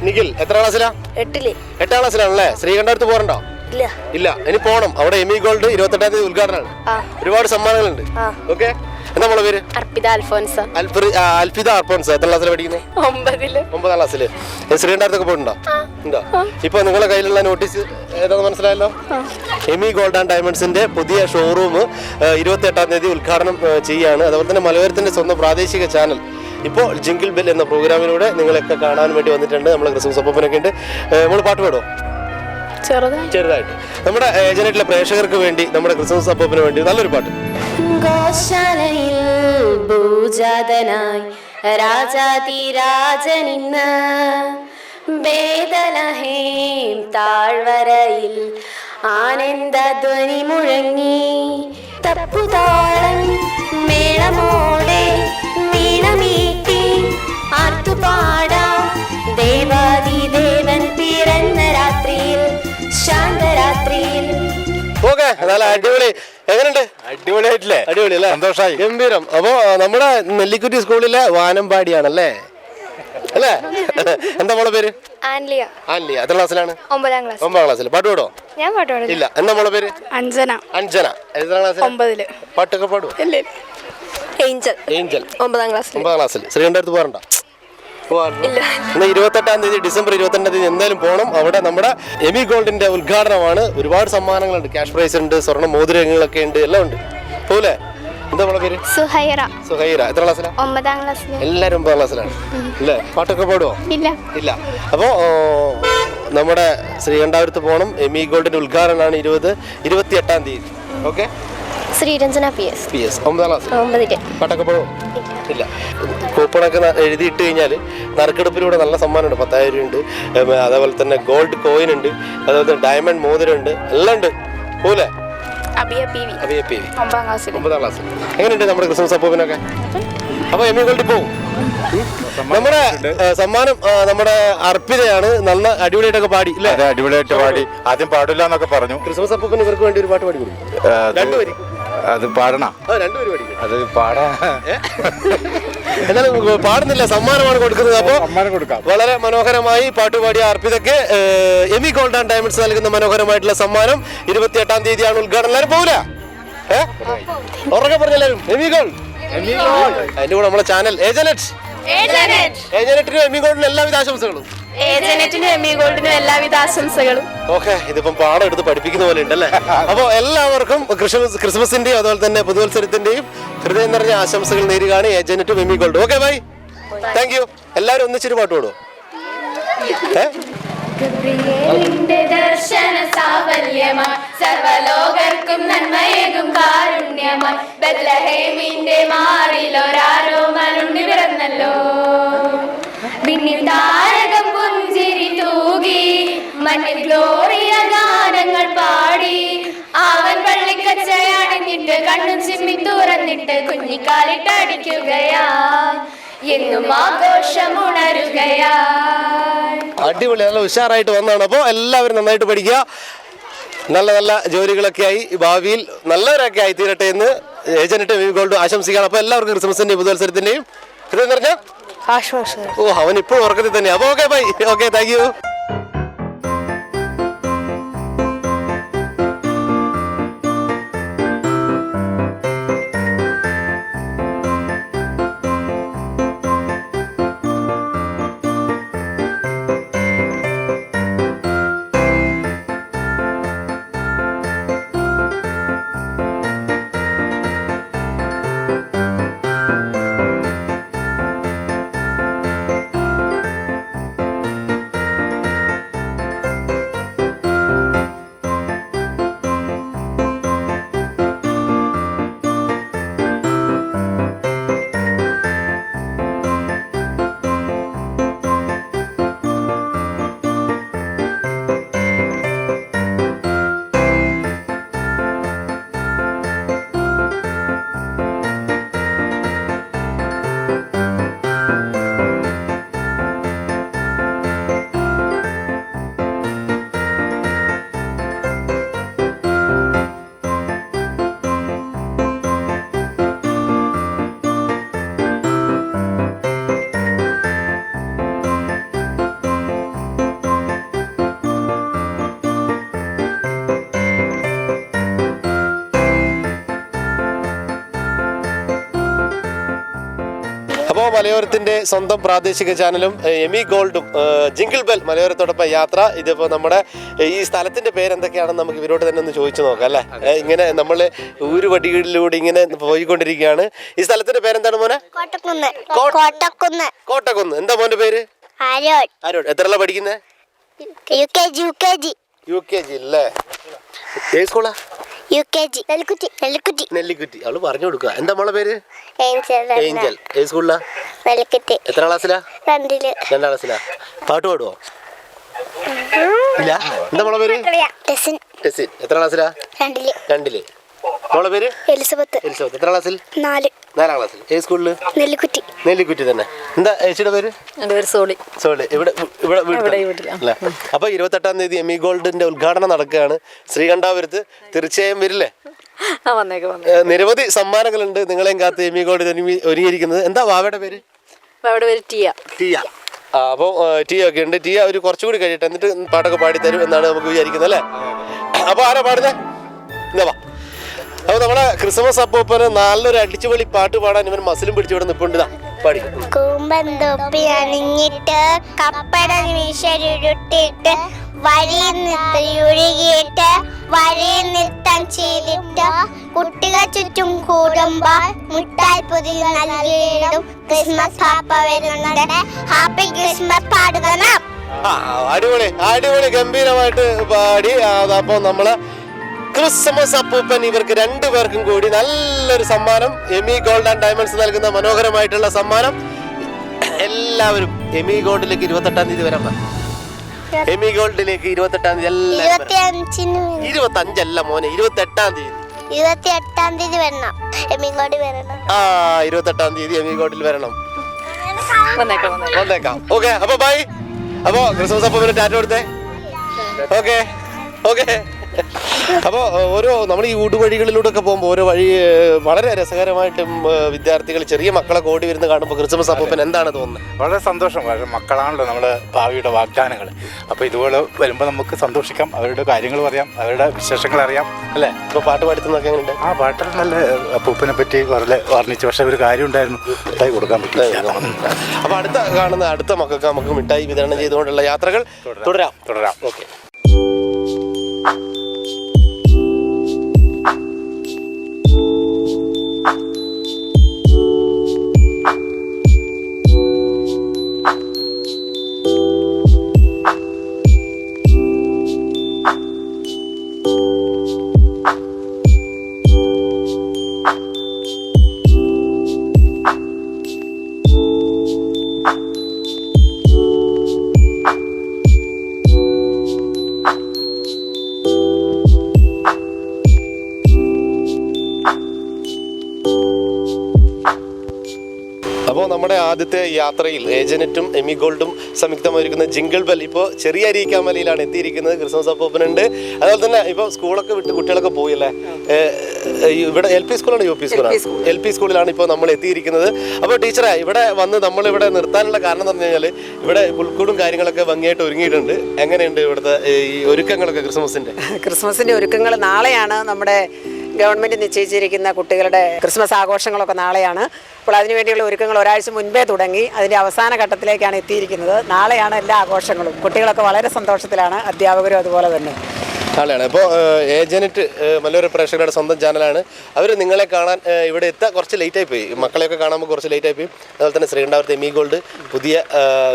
നിഖിൽ. എത്ര ക്ലാസ്സിലാ? 8ാം ക്ലാസ്സിലാണല്ലേ? ശ്രീകണ്ഠാപുരത്ത് പോകണ്ടോ? ഇല്ല, ഇനി പോകണം. അവിടെ എമി ഗോൾഡ് 28-ാം തീയതി ഉദ്ഘാടനമാണ്. ഒരുപാട് സമ്മാനങ്ങളുണ്ട്. ഓക്കെ, എന്താ മോളെ പേര്? അർപ്പിത അൽഫോൻസ്. അൽഫിദ അൽഫോൻസ്. എത്ര ക്ലാസ്സിലാണ് പഠിക്കുന്നത്? 9ാം ക്ലാസ്സിൽ. ശ്രീകണ്ഠാപുരത്തൊക്കെ പോയിട്ടുണ്ടോ? ഉണ്ടോ? ഇപ്പൊ നിങ്ങളുടെ കയ്യിലുള്ള നോട്ടീസ് ഏതാണെന്ന് മനസ്സിലായല്ലോ. എമി ഗോൾഡ് ആൻഡ് ഡയമണ്ട്സിന്റെ പുതിയ ഷോറൂം 28-ാം തീയതി ഉദ്ഘാടനം ചെയ്യാണ്. അതുപോലെ തന്നെ മലയോരത്തിന്റെ സ്വന്തം പ്രാദേശിക ചാനൽ ഇപ്പോൾ ജിംഗിൾ ബെൽ എന്ന പ്രോഗ്രാമിലൂടെ നിങ്ങളൊക്കെ കാണാൻ വേണ്ടി വന്നിട്ടുണ്ട്. നമ്മൾ ക്രിസ്മസ് അപ്പൂപ്പനൊക്കെ ഉണ്ട്. നമ്മൾ പാട്ട് പാടോ? ചെറുതായിട്ട് നമ്മുടെ ഏജനെറ്റിലെ പ്രേക്ഷകർക്ക് വേണ്ടി, നമ്മുടെ ക്രിസ്മസ് അപ്പൂപ്പന് വേണ്ടി നല്ലൊരു പാട്ട്. ഗോശാലയിൽ ഭൂജാതനായി രാജാതിരാജനിന്ന് ബേദലഹേം താഴ്വരയിൽ ആനന്ദധ്വനി മുഴങ്ങി. തപ്പുതാളം മേളമോടെ വീണമീട്ടി ആർത്തുപാടാം ദേവാദിദേവൻ പിറന്ന രാത്രിയിൽ ശാന്തരാത്രിയിൽ. ഓക്കെ, നല്ല അടിപൊളി. എങ്ങനെയുണ്ട്? അടിപൊളിയായിട്ടില്ലേ? അടിപൊളി അല്ലേ? സന്തോഷമായി, ഗംഭീരം. അപ്പോ നമ്മുടെ നെല്ലിക്കുറ്റി സ്കൂളിലെ വാനമ്പാടിയാണല്ലേ അല്ലേ? എന്താ മോളെ പേര്? ആൻലിയ. എത്ര ക്ലാസ്സിലാണ്? 9ാം ക്ലാസ്. 9ാം ക്ലാസ്സിൽ. പാട്ട് പാടോ? ഞാൻ പാട്ട് പാടില്ല. ഇല്ല. എന്താ മോളെ പേര്? അഞ്ജന. എത്ര ക്ലാസ്സിൽ? 9ൽ. പാട്ടൊക്കെ പാടുവോ? ഏഞ്ചൽ. 9ാം ക്ലാസ്സിൽ. ശ്രീകണ്ഠാപുരത്ത് പോകാറുണ്ടോ? ഇന്ന് 28-ാം തീയതി ഡിസംബർ 22-ാം തീയതി എന്തായാലും പോകണം. അവിടെ നമ്മുടെ എമി ഗോൾഡിന്റെ ഉദ്ഘാടനമാണ്. ഒരുപാട് സമ്മാനങ്ങളുണ്ട്, ക്യാഷ് പ്രൈസ് ഉണ്ട്, സ്വർണ്ണ മോതിരങ്ങളൊക്കെ ഉണ്ട്, എല്ലാം ഉണ്ട്. പോലെ എന്താ മോളെ പേര്? സുഹൈറ. എത്ര ക്ലാസ്സിലാണ്? 9ാം ക്ലാസ്സിൽ. എല്ലാവരും 9ാം ക്ലാസ്സിലാണ് അല്ലേ? പാട്ടൊക്കെ പാടുവോ? ഇല്ല. അപ്പോൾ നമ്മുടെ ശ്രീകണ്ഠാപുരത്ത് പോകണം. എമി ഗോൾഡിന്റെ ഉദ്ഘാടനമാണ് 28-ാം തീയതി. ഓക്കെ. ശ്രീരഞ്ജന PS. 9ാം ക്ലാസ്. 9ൽ. പാട്ടൊക്കെ പാടുവോ? ഇല്ല. കൂപ്പണൊക്കെ എഴുതിയിട്ട് കഴിഞ്ഞാൽ നറുക്കെടുപ്പിലൂടെ നല്ല സമ്മാനമുണ്ട്. 10,000 ഉണ്ട്. അതേപോലെ തന്നെ ഗോൾഡ് കോയിൻ ഉണ്ട്, അതേപോലെ തന്നെ ഡയമണ്ട് മോതിരം ഉണ്ട്, എല്ലാം ഉണ്ട്. പോലെ Abiya P V Abhiya P V 9ാം ക്ലാസ്സിൽ 9ാം ക്ലാസ്. എങ്ങനെയുണ്ട് നമ്മുടെ ക്രിസ്മസ് അപ്പൂപ്പനൊക്കെ? അപ്പൊ എം ഇ ഗോൾഡിൽ പോവും. നമ്മുടെ സമ്മാനം നമ്മുടെ അർപ്പിതയാണ്. നല്ല അടിപൊളിയായിട്ടൊക്കെ പാടി അല്ലേ? അതെ, അടിപൊളിയായിട്ട് പാടി. ആദ്യം പാടില്ല എന്നൊക്കെ പറഞ്ഞു. ക്രിസ്മസ് അപ്പൂപ്പന് ഇവർക്ക് വേണ്ടി ഒരു പാട്ട് പാടി കൊടുക്കും. രണ്ടുപേരും അത് പാടണ, രണ്ടുപേരും പാടിക്കും. അത് പാടാ. എന്നാലും പാടുന്നില്ല, സമ്മാനമാണ് കൊടുക്കുന്നത്. അപ്പോ സമ്മാനം കൊടുക്കാം. വളരെ മനോഹരമായി പാട്ടുപാടിയ അർപ്പിതയ്ക്ക് എമി ഗോൾഡ് ആൻഡ് ഡയമണ്ട്സ് നൽകുന്ന മനോഹരമായിട്ടുള്ള സമ്മാനം 28-ാം തീയതിയാണ് ഉദ്ഘാടനം. എല്ലാവരും പോകില്ല? ഉറക്കെ പറഞ്ഞെല്ലാവരും എമി ഗോൾഡ്. അതിന്റെ കൂടെ നമ്മളെ ചാനൽ ഏജനറ്റിനും എമി ഗോൾഡിനും എല്ലാവിധ ആശംസകളും. എല്ലാവിധ ആശംസകളും. ഓക്കെ, ഇതിപ്പം പാഠം എടുത്ത് പഠിപ്പിക്കുന്ന പോലെ ഉണ്ടല്ലേ? അപ്പോൾ എല്ലാവർക്കും ക്രിസ്മസിന്റെയും അതുപോലെ തന്നെ പുതുവത്സരത്തിന്റെയും ഹൃദയം നിറഞ്ഞ ആശംസകൾ നേരുകയാണ് ഏജനറ്റും Emi Gold. Okay bye, thank you. എല്ലാവരും ഒന്നിച്ചൊരു പാട്ട് പാടുമോ? ദർശന സാഫല്യമായി സർവലോകർക്കും നന്മയേകും കാരുണ്യമായി ബത്ലഹേമിന്റെ മാറിലൊരാരോമലുണ്ണി പിറന്നല്ലോ. പിന്നിൽ താരകം പുഞ്ചിരി തൂകി മണ്ണിൽ ഗ്ലോറിയ ഗാനങ്ങൾ പാടി അവൻ പള്ളിക്കച്ചയണിഞ്ഞിട്ട് കണ്ണു ചിമ്മി തുറന്നിട്ട് കുഞ്ഞിക്കാലിട്ടടിക്കുകയാ എന്നും ആഘോഷമുണരുകയാ. അടിപൊളി, നല്ല ഉഷാറായിട്ട് വന്നതാണ്. അപ്പോൾ എല്ലാവരും നന്നായിട്ട് പഠിക്കുക. നല്ല നല്ല ജോലികളൊക്കെ ആയി ഭാവിയിൽ നല്ലവരൊക്കെ ആയി തീരട്ടെ എന്ന് ഏജന്റ് എമി ഗോൾഡ് ആശംസിക്കുകയാണ്. അപ്പോൾ എല്ലാവർക്കും ക്രിസ്മസിന്റെയും പുതുവത്സരത്തിന്റെയും ഹൃദയം നിറഞ്ഞ ആശ്വാസം. അവൻ ഇപ്പോഴും ഉറക്കത്തിൽ തന്നെ. അപ്പോൾ okay bye. Okay, thank U. അപ്പോൾ മലയോരത്തിൻ്റെ സ്വന്തം പ്രാദേശിക ചാനലും എമി ഗോൾഡും ജിങ്കിൾ ബെൽ മലയോരത്തോടൊപ്പം യാത്ര. ഇതിപ്പോൾ നമ്മുടെ ഈ സ്ഥലത്തിൻ്റെ പേരെന്തൊക്കെയാണെന്ന് നമുക്ക് ഇവരോട് തന്നെ ഒന്ന് ചോദിച്ചു നോക്കാം അല്ലേ? ഇങ്ങനെ നമ്മൾ ഊരുവടികളിലൂടെ ഇങ്ങനെ പോയിക്കൊണ്ടിരിക്കുകയാണ്. ഈ സ്ഥലത്തിൻ്റെ പേരെന്താണ് മോനെ? കോട്ടക്കുന്ന്. എന്താ മോൻ്റെ പേര്? ആരോട്. എത്രല്ല പഠിക്കുന്നത്? UKG അല്ലേ? ഏത് സ്കൂളാ? UKG നെല്ലിക്കുറ്റി. അവള് പറഞ്ഞു കൊടുക്കുക. എന്താ മോളെ പേര്? ഏഞ്ചൽ. ഏത് സ്കൂളിലാ? എത്ര ക്ലാസ്സിലാ? 2ാം ക്ലാസ്സിലാ. പാട്ട് പാടുവോ? ഇല്ല. എന്താ മോളെ പേര്? ടെസിൻ. എത്ര ക്ലാസ്സിലാ? 2ല്. മോളെ പേര്? എലിസബത്ത്. എത്ര ക്ലാസ്സിൽ? 4ാം ക്ലാസ്സിൽ. ഏത് സ്കൂളില്? നെല്ലിക്കുറ്റി തന്നെ. എന്താ ചേച്ചിയുടെ പേര്? സോളി. ഇവിടെ അല്ലേ? അപ്പൊ 28-ാം തീയതി എമി ഗോൾഡിന്റെ ഉദ്ഘാടനം നടക്കുകയാണ് ശ്രീകണ്ഠാപുരത്ത്. തീർച്ചയായും വരില്ലേ? നിരവധി സമ്മാനങ്ങളുണ്ട് നിങ്ങളെയും കാത്ത് എമി ഗോൾഡ് ഒരുങ്ങിയിരിക്കുന്നത്. എന്താ വാവയുടെ പേര്? ടിയ. അപ്പോൾ ടിയ ഒക്കെ ഉണ്ട്. ടിയ ഒരു കുറച്ചുകൂടി കഴിയട്ടെ, എന്നിട്ട് പാട്ടൊക്കെ പാടിത്തരും എന്നാണ് നമുക്ക് വിചാരിക്കുന്നത് അല്ലേ? അപ്പോൾ ആരാ പാടുന്നത്? എന്താ വാ. അപ്പോൾ നമ്മുടെ ക്രിസ്മസ് അപ്പൂപ്പന് നല്ലൊരു അടിച്ചുപൊളി പാട്ട് പാടാൻ ഇവൻ മസിലും പിടിച്ചിവിടെ നിൽപ്പുണ്ട്. പാടി. കൂമ്പന്തൊപ്പി അണിഞ്ഞിട്ട് കപ്പട വീശരുട്ടിട്ട് വഴി ഒഴുകിയിട്ട് വഴി നൃത്തം ചെയ്തിട്ട് കുട്ടികൾ ചുറ്റും കൂടുമ്പോൾ മുട്ടായി പൊതി നൽകിയിടും ക്രിസ്മസ് പാപ്പ വരുന്നുണ്ട്. ഹാപ്പി ക്രിസ്മസ് പാടുകണം. അടിപൊളി ഗംഭീരമായിട്ട് പാടി. അപ്പോൾ നമ്മള് ക്രിസ്മസ് അപ്പൂപ്പൻ ഇവർക്ക് 2 പേർക്കും കൂടി നല്ലൊരു സമ്മാനം, എമി ഗോൾഡ് ആൻഡ് ഡയമണ്ട്സ് നൽകുന്ന മനോഹരമായിട്ടുള്ള സമ്മാനം. എല്ലാവരും എമി ഗോൾഡിലേക്ക് 28-ാം തീയതി വരാൻ എമി ഗോൾഡിലേക്ക് 28-ാം തീയതി എല്ലാവരും 25-ന് 25 മോനെ 28-ാം തീയതി 28-ാം തീയതി വരണം എമിങ്ങോട്ട് വരണം. 28-ാം തീയതി എമി ഗോൾഡിൽ വരണം. വന്നേക്കാം. ഓക്കെ, അപ്പൊ ബൈ. അപ്പൊ ക്രിസ്മസ് അപ്പം ടാറ്റ കൊടുത്തേ. Okay okay. അപ്പോൾ ഓരോ നമ്മൾ ഈ ഊടുവഴികളിലൂടെ ഒക്കെ പോകുമ്പോൾ ഓരോ വഴി വളരെ രസകരമായിട്ടും വിദ്യാർത്ഥികൾ ചെറിയ മക്കളൊക്കെ ഓടി വരുന്ന കാണുമ്പോൾ ക്രിസ്മസ് അപ്പൂപ്പൻ എന്താണ് തോന്നുന്നത്? വളരെ സന്തോഷം. വളരെ മക്കളാണല്ലോ നമ്മുടെ ഭാവിയുടെ വാഗ്ദാനങ്ങൾ. അപ്പോൾ ഇതുപോലെ വരുമ്പോൾ നമുക്ക് സന്തോഷിക്കാം, അവരുടെ കാര്യങ്ങൾ പറയാം, അവരുടെ വിശേഷങ്ങൾ അറിയാം അല്ലേ. ഇപ്പോൾ പാട്ട് പാടുന്നതൊക്കെ എങ്ങനെയുണ്ട്? ആ പാട്ടിൽ നല്ല അപ്പൂപ്പനെ പറ്റി വളരെ വർണ്ണിച്ചു. പക്ഷേ ഒരു കാര്യം ഉണ്ടായിരുന്നു, മിഠായി കൊടുക്കാൻ പറ്റില്ല. അപ്പോൾ അടുത്ത മക്കൾക്ക് നമുക്ക് മിഠായി വിതരണം ചെയ്തുകൊണ്ടുള്ള യാത്രകൾ തുടരാം. ഓക്കെ. അപ്പോൾ നമ്മുടെ ആദ്യത്തെ യാത്രയിൽ ഏജനറ്റും എമി ഗോൾഡും സംയുക്തമായിരിക്കുന്ന ജിംഗിൾ ബെൽ ഇപ്പോൾ ചെറിയ അരീക്കാമലയിലാണ് എത്തിയിരിക്കുന്നത്. ക്രിസ്മസ് അപ്പൂപ്പനുണ്ട്. അതുപോലെ തന്നെ ഇപ്പോൾ സ്കൂളൊക്കെ വിട്ട് കുട്ടികളൊക്കെ പോയില്ലേ. ഇവിടെ LP സ്കൂളാണ് UP സ്കൂളാണ്? LP സ്കൂളിലാണ് ഇപ്പോൾ നമ്മൾ എത്തിയിരിക്കുന്നത്. അപ്പോൾ ടീച്ചറെ, ഇവിടെ വന്ന് നമ്മളിവിടെ നിർത്താനുള്ള കാരണം എന്ന് പറഞ്ഞു കഴിഞ്ഞാൽ ഇവിടെ പുൽക്കൂടും കാര്യങ്ങളൊക്കെ ഭംഗിയായിട്ട് ഒരുങ്ങിയിട്ടുണ്ട്. എങ്ങനെയുണ്ട് ഇവിടുത്തെ ഈ ഒരുക്കങ്ങളൊക്കെ ക്രിസ്മസിൻ്റെ ഒരുക്കങ്ങൾ നാളെയാണ്. നമ്മുടെ ഗവൺമെൻറ് നിശ്ചയിച്ചിരിക്കുന്ന കുട്ടികളുടെ ക്രിസ്മസ് ആഘോഷങ്ങളൊക്കെ നാളെയാണ്. അപ്പോൾ അതിനുവേണ്ടിയുള്ള ഒരുക്കങ്ങൾ ഒരാഴ്ച മുൻപേ തുടങ്ങി അതിൻ്റെ അവസാന ഘട്ടത്തിലേക്കാണ് എത്തിയിരിക്കുന്നത്. നാളെയാണ് എല്ലാ ആഘോഷങ്ങളും. കുട്ടികളൊക്കെ വളരെ സന്തോഷത്തിലാണ്, അധ്യാപകരും അതുപോലെ തന്നെ. നാളെയാണ്. അപ്പോൾ ഏജനറ്റ് മലയോര പ്രേക്ഷകരുടെ സ്വന്തം ചാനലാണ്. അവർ നിങ്ങളെ കാണാൻ ഇവിടെ എത്താൻ കുറച്ച് ലേറ്റായി പോയി. മക്കളെയൊക്കെ കാണുമ്പോൾ കുറച്ച് ലേറ്റായി പോയി. അതുപോലെ തന്നെ ശ്രീകണ്ഠാപുരത്തെ എമി ഗോൾഡ് പുതിയ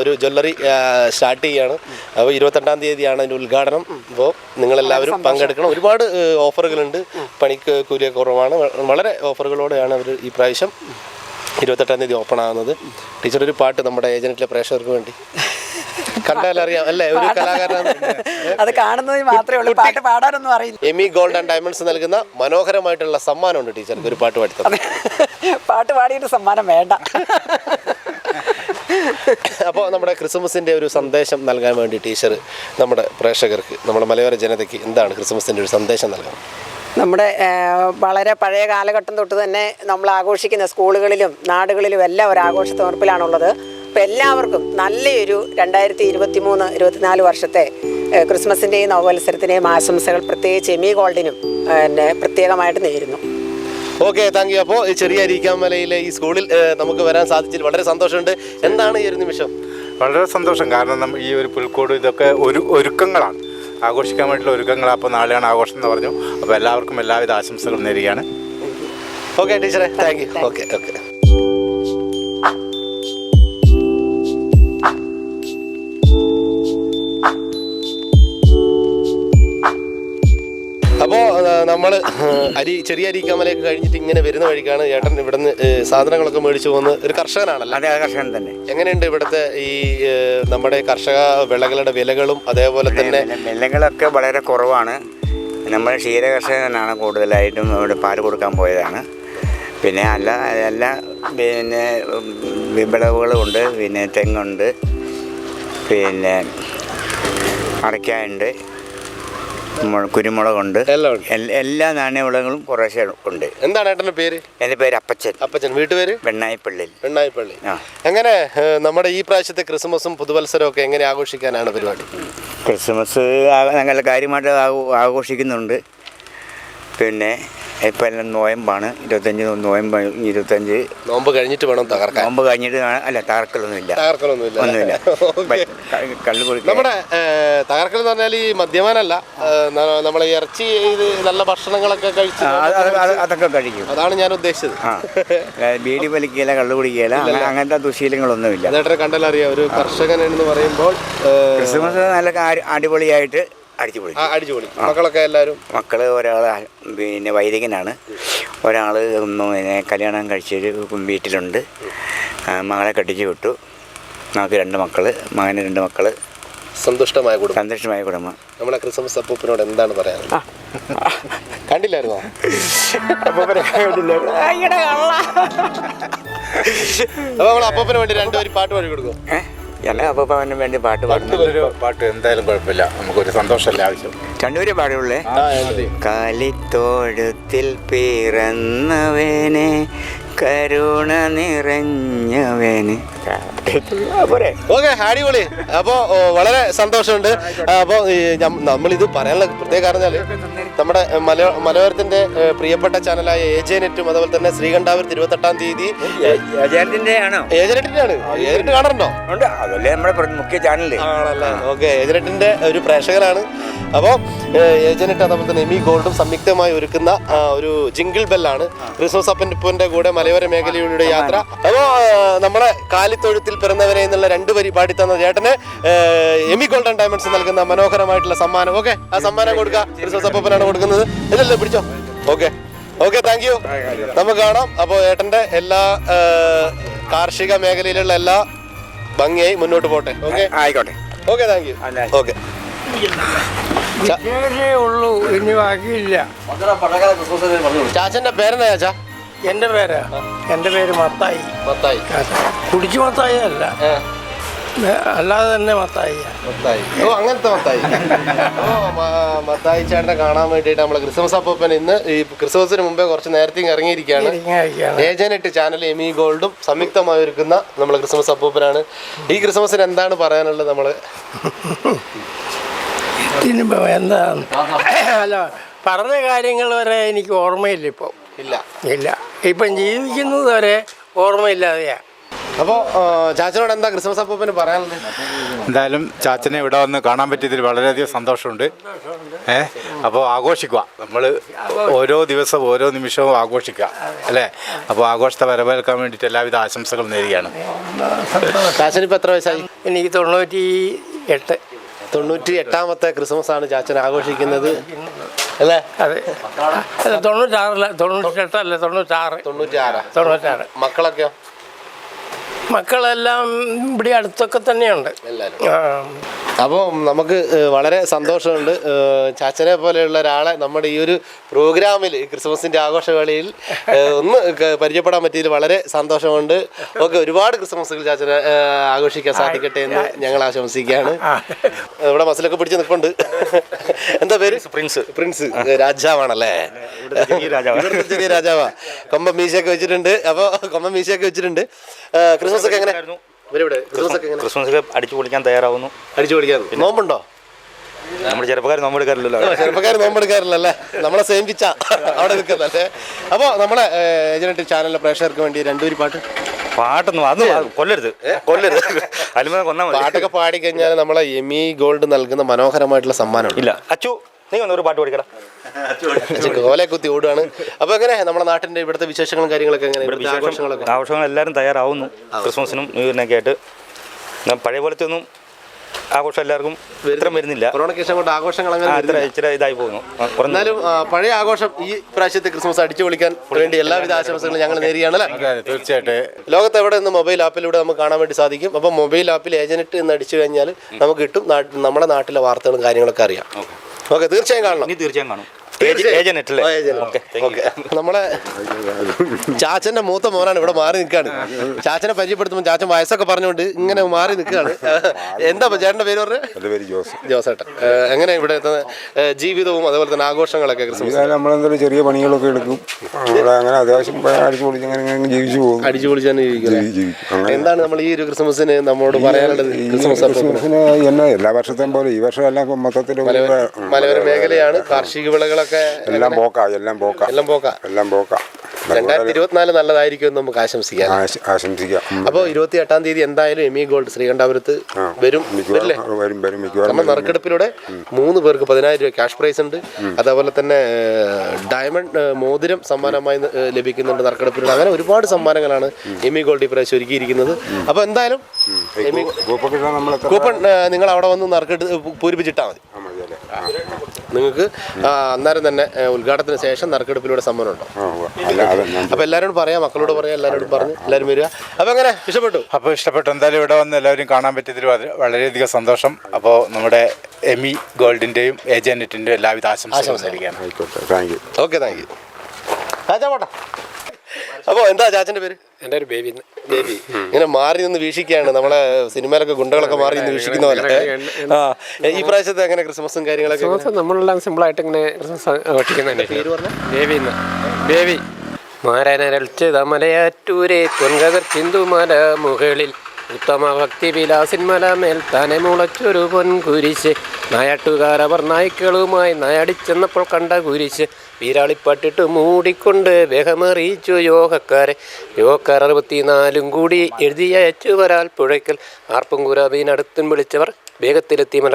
ഒരു ജ്വല്ലറി സ്റ്റാർട്ട് ചെയ്യുകയാണ്. അപ്പോൾ 28-ാം തീയതിയാണ് അതിൻ്റെ ഉദ്ഘാടനം. അപ്പോൾ നിങ്ങളെല്ലാവരും പങ്കെടുക്കണം. ഒരുപാട് ഓഫറുകളുണ്ട്. പണിക്ക് കൂലിയ കുറവാണ്. വളരെ ഓഫറുകളോടെയാണ് അവർ ഈ പ്രാവശ്യം 28-ാം തീയതി ഓപ്പൺ ആകുന്നത്. ടീച്ചർ, ഒരു പാട്ട് നമ്മുടെ ഏജനറ്റിലെ പ്രേക്ഷകർക്ക് വേണ്ടി. കണ്ടാലറിയാം അല്ലേ, ഒരു കലാകാരനാണ്. അത് കാണുന്നതിന് മാത്രമേ ഉള്ളൂ, പാട്ട് പാടാനൊന്നും അറിയില്ല. എമി ഗോൾഡ് ആൻഡ് ഡയമണ്ട്സ് നൽകുന്ന മനോഹരമായിട്ടുള്ള സമ്മാനമുണ്ട് ടീച്ചർക്ക്. ഒരു പാട്ട് പാടി. പാട്ട് പാടിയിട്ട് സമ്മാനം വേണ്ട. അപ്പോൾ നമ്മുടെ ക്രിസ്മസിൻ്റെ ഒരു സന്ദേശം നൽകാൻ വേണ്ടി ടീച്ചർ നമ്മുടെ പ്രേക്ഷകർക്ക്, നമ്മുടെ മലയോര ജനതയ്ക്ക് എന്താണ് ക്രിസ്മസിൻ്റെ ഒരു സന്ദേശം നൽകാൻ? നമ്മുടെ വളരെ പഴയ കാലഘട്ടം തൊട്ട് തന്നെ നമ്മൾ ആഘോഷിക്കുന്ന സ്കൂളുകളിലും നാടുകളിലും എല്ലാം ഒരു ആഘോഷത്തോർപ്പിലാണുള്ളത്. അപ്പോൾ എല്ലാവർക്കും നല്ലൊരു 2023-24 വർഷത്തെ ക്രിസ്മസിൻ്റെയും നവവത്സരത്തിൻ്റെയും ആശംസകൾ പ്രത്യേകിച്ച് എമി ഗോൾഡിനും പ്രത്യേകമായിട്ട് നേരുന്നു. Okay, thank U. അപ്പോൾ ചെറിയ അരീക്കാമലയിലെ ഈ സ്കൂളിൽ നമുക്ക് വരാൻ സാധിച്ചതിൽ വളരെ സന്തോഷമുണ്ട്. എന്താണ് ഈ ഒരു നിമിഷം? വളരെ സന്തോഷം. കാരണം ഈ ഒരു പുൽക്കൂട് ഇതൊക്കെ ഒരുക്കങ്ങളാണ്, ആഘോഷിക്കാൻ വേണ്ടിയുള്ള ഒരുക്കങ്ങളാണ്. അപ്പോൾ നാളെയാണ് ആഘോഷം എന്ന് പറഞ്ഞു. അപ്പോൾ എല്ലാവർക്കും എല്ലാവിധ ആശംസകളും നേരുകയാണ്. ഓക്കെ ടീച്ചറെ, താങ്ക് യു. ഓക്കെ. അപ്പോൾ നമ്മൾ ചെറിയ അരീക്കാമലയൊക്കെ കഴിഞ്ഞിട്ട് ഇങ്ങനെ വരുന്ന വഴിക്കാണ് ചേട്ടൻ ഇവിടുന്ന് സാധനങ്ങളൊക്കെ മേടിച്ചു പോകുന്ന ഒരു കർഷകനാണല്ലോ. അതെ, കർഷകൻ തന്നെ. എങ്ങനെയുണ്ട് ഇവിടുത്തെ ഈ നമ്മുടെ കർഷക വിളകളുടെ വിലകളും അതേപോലെ തന്നെ? വിലകളൊക്കെ വളരെ കുറവാണ്. നമ്മൾ ക്ഷീരകർഷകനാണ് കൂടുതലായിട്ടും ഇവിടെ പാല് കൊടുക്കാൻ പോയതാണ്. പിന്നെ എല്ലാ വിളവുകളുമുണ്ട്. പിന്നെ തെങ്ങുണ്ട്, പിന്നെ അടയ്ക്കായുണ്ട്, കുരുമുളകുണ്ട്, എല്ലാ നാണ്യവിളകളും കുറേശ്ശെ ഉണ്ട്. എന്താണ് ഏട്ടൻ്റെ പേര്? എൻ്റെ പേര് അപ്പച്ചൻ. വീട്ടുപേര്? വെണ്ണായിപ്പള്ളി. എങ്ങനെ നമ്മുടെ ഈ പ്രാവശ്യത്തെ ക്രിസ്മസും പുതുവത്സരവും ഒക്കെ എങ്ങനെ ആഘോഷിക്കാനാണ് പരിപാടി? ക്രിസ്മസ് നല്ല കാര്യമായിട്ട് ആഘോഷിക്കുന്നുണ്ട്. പിന്നെ ഇപ്പം എല്ലാം നോയമ്പാണ്. 25 നോമ്പ് കഴിഞ്ഞിട്ട് വേണം തകർക്കാൻ. നോമ്പ് കഴിഞ്ഞിട്ട് അല്ല, തകർക്കലൊന്നുമില്ല. നമ്മുടെ തകർക്കൽ എന്ന് പറഞ്ഞാൽ ഈ മദ്യപാനല്ല, നമ്മളെ ഇറച്ചി നല്ല ഭക്ഷണങ്ങളൊക്കെ കഴിച്ച് അതൊക്കെ കഴിക്കും. അതാണ് ഞാൻ ഉദ്ദേശിച്ചത്. ബീഡി വലിക്കുകയില്ല, കള്ളു കുടിക്കുകയില്ല, അങ്ങനത്തെ ദുശീലങ്ങളൊന്നുമില്ല. അതേട്ടനെ കണ്ടാലറിയാം ഒരു കർഷകൻ എന്ന് പറയുമ്പോൾ. ക്രിസ്മസ് നല്ല അടിപൊളിയായിട്ട് അടിച്ചുപൊളി. മക്കളൊക്കെ എല്ലാവരും? മക്കള് ഒരാൾ പിന്നെ വൈദികനാണ്, ഒരാൾ പിന്നെ കല്യാണം കഴിച്ചൊരു വീട്ടിലുണ്ട്. മകളെ കെട്ടിച്ച് വിട്ടു. നമുക്ക് 2 മക്കൾ, മകന് 2 മക്കൾ, സന്തുഷ്ടമായ കുടുംബം. സന്തുഷ്ടമായ കുടുംബം. നമ്മളെ ക്രിസ്മസ് അപ്പൂപ്പനോട് എന്താണ് പറയാനുള്ളത്? കണ്ടില്ലായിരുന്നോ? അപ്പൊ നമ്മൾ അപ്പൂപ്പന് വേണ്ടി രണ്ടുപേരും പാട്ട് പാടി കൊടുക്കും. എല്ലാ അപ്പൂപ്പന് വേണ്ടി പാട്ട് പാടുന്നു. പാട്ട് എന്തായാലും കുഴപ്പമില്ല, നമുക്കൊരു സന്തോഷമല്ല ആവശ്യം. രണ്ടുപേരും പാടുള്ളേ. കാലിത്തോഴത്തിൽ പിറന്നവനെ കരുണ നിറഞ്ഞവന്. ഓക്കെ, അടിപൊളി. അപ്പോൾ വളരെ സന്തോഷമുണ്ട്. അപ്പോൾ നമ്മളിത് പറയാനുള്ള പ്രത്യേക കാരണം നമ്മുടെ മലയോരത്തിന്റെ പ്രിയപ്പെട്ട ചാനലായ ഏജനെറ്റും അതുപോലെ തന്നെ ശ്രീകണ്ഠാപുരത്ത് 28-ാം തീയതി ഏജന്റിന്റെ ആണോ? ഏജനെറ്റിനാണ്. ഏജനെറ്റ് കാണാറുണ്ടോ? ഉണ്ട്, അതല്ലേ നമ്മുടെ മുഖ്യ ചാനല്. ആണല്ലേ? ഓക്കെ, ഏജനെറ്റിന്റെ ഒരു പ്രേക്ഷകനാണ്. അപ്പോൾ ഏജനെറ്റ് അതുപോലെ തന്നെ എമി ഗോൾഡും സംയുക്തമായി ഒരുക്കുന്ന ഒരു ജിംഗിൾ ബെല്ലാണ് ക്രിസ്മസ് അപ്പൻ്റെ കൂടെ മലയോര മേഖലയിലൂടെ യാത്ര. അപ്പോൾ നമ്മളെ കാലിത്തൊഴുത്തിൽ പിറന്നവനെ എന്നുള്ള 2 വരി പാടി തന്ന ചേട്ടന് എമി ഗോൾഡ് ആൻഡ് ഡയമണ്ട്സ് നൽകുന്ന മനോഹരമായിട്ടുള്ള സമ്മാനം. ഓക്കെ, ആ സമ്മാനം കൊടുക്കുക. ക്രിസ്മസ് അപ്പനാണ് കൊടുക്കുന്നത്. ഇതല്ലേ, പിടിച്ചോ. Okay, thank U. നമുക്ക് കാണാം. അപ്പോൾ ഏട്ടൻ്റെ എല്ലാ കാർഷിക മേഖലയിലുള്ള എല്ലാ ഭംഗിയായി മുന്നോട്ട് പോട്ടെ. ഓക്കെ, ആയിക്കോട്ടെ. Okay, thank U. ഓക്കെ, ഉള്ളൂ, ഇനി ബാക്കിയില്ല. ചാച്ചന്റെ പേരെന്താ ചാച്ചാ? എൻ്റെ പേര് മത്തായി. മത്തായി. കുടിച്ചു മത്തായി അല്ല, അല്ലാതെ തന്നെ മത്തായി. ഓ, അങ്ങനത്തെ മത്തായി. ഓ, മത്തായി ചേട്ടനെ കാണാൻ വേണ്ടിയിട്ട് നമ്മളെ ക്രിസ്മസ് അപ്പൂപ്പൻ ഇന്ന് ഈ ക്രിസ്മസിന് മുമ്പേ കുറച്ച് നേരത്തെ ഇറങ്ങിയിരിക്കുകയാണ്. ഏജനെറ്റ് ചാനൽ എമി ഗോൾഡും സംയുക്തമായി ഒരുക്കുന്ന നമ്മളെ ക്രിസ്മസ് അപ്പൂപ്പനാണ്. ഈ ക്രിസ്മസിന് എന്താണ് പറയാനുള്ളത്? നമ്മള് എന്താണ് അല്ല, പറഞ്ഞ കാര്യങ്ങൾ വരെ എനിക്ക് ഓർമ്മയില്ല. ഇപ്പോൾ ഇല്ല, ഇപ്പം ജീവിക്കുന്നത് വരെ ഓർമ്മയില്ലാതെയാ. അപ്പോൾ ചാച്ചനോട് എന്താ ക്രിസ്മസ് അപ്പൂപ്പന് പറയാനുള്ളത്? എന്തായാലും ചാച്ചനെ ഇവിടെ വന്ന് കാണാൻ പറ്റിയതിൽ വളരെയധികം സന്തോഷമുണ്ട്. അപ്പോൾ ആഘോഷിക്കുക, നമ്മൾ ഓരോ ദിവസവും ഓരോ നിമിഷവും ആഘോഷിക്കുക അല്ലേ? അപ്പോൾ ആഘോഷത്തെ വരവേൽക്കാൻ വേണ്ടിയിട്ട് എല്ലാവിധ ആശംസകളും നേരുകയാണ്. ചാച്ചനിപ്പോൾ എത്ര വയസ്സായി? എനിക്ക് 98. 98-ാമത്തെ ക്രിസ്മസ് ആണ് ചാച്ചൻ ആഘോഷിക്കുന്നത് അല്ലേ? അതെ, അല്ല 96 98 96. മക്കളൊക്കെയോ? മക്കളെല്ലാം ഇവിടെ അടുത്തൊക്കെ തന്നെയുണ്ട് എല്ലാവരും. അപ്പോൾ നമുക്ക് വളരെ സന്തോഷമുണ്ട് ചാച്ചനെ പോലെയുള്ള ഒരാളെ നമ്മുടെ ഈ ഒരു പ്രോഗ്രാമിൽ ക്രിസ്മസിൻ്റെ ആഘോഷവേളയിൽ ഒന്ന് പരിചയപ്പെടാൻ പറ്റിയതിൽ വളരെ സന്തോഷമുണ്ട്. ഓക്കെ, ഒരുപാട് ക്രിസ്മസുകൾ ചാച്ചനെ ആഘോഷിക്കാൻ സാധിക്കട്ടെ എന്ന് ഞങ്ങൾ ആശംസിക്കുകയാണ്. ഇവിടെ മസിലൊക്കെ പിടിച്ച് നിൽപ്പുണ്ട്. എന്താ പേര്? പ്രിൻസ് രാജാവാണല്ലേ? ചെറിയ രാജാവാ. കൊമ്പൻ മീശയൊക്കെ വെച്ചിട്ടുണ്ട്. അപ്പോൾ കൊമ്പൻ മീശയൊക്കെ വെച്ചിട്ടുണ്ട്. ക്രിസ്മസ് ഒക്കെ എങ്ങനെ? ക്രിസ്മസ് ഒക്കെ അടിച്ചു പൊളിക്കാൻ തയ്യാറാവുന്നു. നോമ്പുണ്ടോ? നമ്മുടെ ചെറുപ്പക്കാർ നോമ്പെടുക്കാറില്ലല്ലോ. ചെറുപ്പക്കാർ നോമ്പെടുക്കാറില്ലല്ലേ? നമ്മളെ സേമിച്ച അവിടെ നിൽക്കുന്നല്ലേ? അപ്പോൾ നമ്മളെ ഏജനെറ്റ് ചാനലിലെ പ്രേക്ഷകർക്ക് വേണ്ടി 2 വരി പാട്ടൊന്നും അത് കൊല്ലരുത്. അലുമ കൊന്നാൽ മതി. പാട്ടൊക്കെ പാടിക്കഴിഞ്ഞാൽ നമ്മളെ എമി ഗോൾഡ് നൽകുന്ന മനോഹരമായിട്ടുള്ള സമ്മാനം ഇല്ല. അച്ചു, നീ ഒരു പാട്ട് പഠിക്കണം. കോലെ കുത്തി ഓടുകയാണ്. അപ്പോൾ എങ്ങനെ നമ്മുടെ നാട്ടിന്റെ ഇവിടുത്തെ വിശേഷങ്ങളും കാര്യങ്ങളൊക്കെ എങ്ങനെ? ആഘോഷങ്ങൾ എല്ലാവരും തയ്യാറാവുന്നു. ക്രിസ്മസിനും ന്യൂ ഇയറിനൊക്കെ ആയിട്ട് പഴയ പോലത്തെ ഒന്നും ആഘോഷം എല്ലാവർക്കും ഇത്ര വരുന്നില്ല. കൊറോണയ്ക്ക് ശേഷം കൊണ്ട് ആഘോഷങ്ങൾ ഇച്ചിരി ഇതായി പോകുന്നു. എന്നാലും പഴയ ആഘോഷം ഈ പ്രാവശ്യത്തെ ക്രിസ്മസ് അടിച്ചു പൊളിക്കാൻ വേണ്ടി എല്ലാവിധ ആശംസകളും ഞങ്ങൾ നേരുകയാണല്ലേ? തീർച്ചയായിട്ടും. ലോകത്ത് എവിടെ നിന്ന് മൊബൈൽ ആപ്പിലൂടെ നമുക്ക് കാണാൻ വേണ്ടി സാധിക്കും. അപ്പോൾ മൊബൈൽ ആപ്പിൽ ഏജനെറ്റ് എന്ന് അടിച്ചു കഴിഞ്ഞാൽ നമുക്ക് കിട്ടും നമ്മുടെ നാട്ടിലെ വാർത്തകളും കാര്യങ്ങളൊക്കെ അറിയാം. ഓക്കെ, തീർച്ചയായും കാണണം. തീർച്ചയായും കാണും. നമ്മളെ ചാച്ചന്റെ മൂത്ത മോനാണ് ഇവിടെ മാറി നിൽക്കുകയാണ്. ചാച്ചനെ പരിചയപ്പെടുത്തുമ്പോൾ ചാച്ചൻ വയസ്സൊക്കെ പറഞ്ഞുകൊണ്ട് ഇങ്ങനെ മാറി നിൽക്കുകയാണ്. എന്താ ചേട്ടന്റെ പേര് പറഞ്ഞത്? ജോസേട്ടൻ. എങ്ങനെ ഇവിടെ ജീവിതവും അതുപോലെ തന്നെ ആഘോഷങ്ങളൊക്കെ? ക്രിസ്മസ് നമ്മളെന്തൊരു ചെറിയ പണികളൊക്കെ എടുക്കും, അങ്ങനെ അത്യാവശ്യം അടിച്ചു പൊളിച്ച് അങ്ങനെ ജീവിച്ചു പോകും. അടിച്ചു പൊളിച്ചാണ് ജീവിക്കുന്നത്. എന്താണ് നമ്മൾ ഈ ഒരു ക്രിസ്മസിന് നമ്മോട് പറയാനുള്ളത്? ക്രിസ്മസിന് എന്നെ എല്ലാ വർഷത്തെയും പോലെ ഈ വർഷം എല്ലാം മൊത്തത്തിൽ മലയോര മേഖലയാണ്. കാർഷിക വിളകളൊക്കെ എല്ലാം പോക്കാ. 2024 നല്ലതായിരിക്കും എന്ന് നമുക്ക് ആശംസിക്കാം. അപ്പോൾ 28-ാം തീയതി എന്തായാലും എമി ഗോൾഡ് ശ്രീകണ്ഠാപുരത്ത് വരും. നമ്മുടെ നറുക്കെടുപ്പിലൂടെ 3 പേർക്ക് 10,000 രൂപ ക്യാഷ് പ്രൈസ് ഉണ്ട്. അതേപോലെ തന്നെ ഡയമണ്ട് മോതിരം സമ്മാനമായി ലഭിക്കുന്നുണ്ട് നറുക്കെടുപ്പിലൂടെ. അങ്ങനെ ഒരുപാട് സമ്മാനങ്ങളാണ് എമി ഗോൾഡ് ഇപ്രാവശ്യം ഒരുക്കിയിരിക്കുന്നത്. അപ്പോൾ എന്തായാലും കൂപ്പൺ നിങ്ങൾ അവിടെ വന്ന് നറുക്കെടുത്ത് പൂരിപ്പിച്ചിട്ടാൽ മതി. നിങ്ങൾക്ക് അന്നേരം തന്നെ ഉദ്ഘാടനത്തിന് ശേഷം നറുക്കെടുപ്പിലൂടെ സമ്മാനമുണ്ടോ? അപ്പോൾ എല്ലാവരോടും പറയാം, മക്കളോട് പറയാം, എല്ലാവരോടും പറഞ്ഞ് എല്ലാവരും വരിക. അപ്പോൾ എങ്ങനെ ഇഷ്ടപ്പെട്ടു? അപ്പോൾ ഇഷ്ടപ്പെട്ടു. എന്തായാലും ഇവിടെ വന്ന് എല്ലാവരും കാണാൻ പറ്റിയതിൽ വളരെയധികം സന്തോഷം. അപ്പോൾ നമ്മുടെ എമി ഗോൾഡിൻ്റെയും ഏജന്റിൻ്റെയും എല്ലാവിധ ആശംസകളും നൽകുകയാണ്. Okay, thank U. ചാച്ചാ പോട്ടെ. അപ്പോൾ എന്താ ചാച്ചൻ്റെ പേര്? എൻ്റെ ഒരു ബേബി. ഇങ്ങനെ മാറി നിന്ന് വീക്ഷിക്കുകയാണ്, നമ്മളെ സിനിമയിലൊക്കെ ഗുണ്ടകളൊക്കെ മാറി നിന്ന് വീക്ഷിക്കുന്ന പോലെ. ഈ പ്രാവശ്യത്തെ എങ്ങനെ ക്രിസ്മസും കാര്യങ്ങളൊക്കെ? നമ്മളെല്ലാം സിമ്പിളായിട്ട് ഇങ്ങനെ ക്രിസ്മസ് ആഘോഷിക്കുന്നുണ്ട്. ബേബി മാരനരൾച്ചത മലയാറ്റൂരെ പൊൻകതിർ ചിന്തുമല മുകളിൽ ഉത്തമ ഭക്തി വിലാസിന്മല മേൽ തന്നെ മുളച്ചൊരു പൊൻകുരിശ് നായാട്ടുകാരവർ നായ്ക്കളുമായി നായടിച്ചെന്നപ്പോൾ കണ്ട കുരിശ് വീരാളിപ്പട്ടിട്ട് മൂടിക്കൊണ്ട് വേഗമറിയിച്ചു യോഗക്കാരെ. യോഗക്കാർ 64 കൂടി എഴുതിയച്ചു വരാൽ പുഴയ്ക്കൽ ആർപ്പും കുരാബീനടുത്തും വിളിച്ചവർ വേഗത്തിലെത്തി മല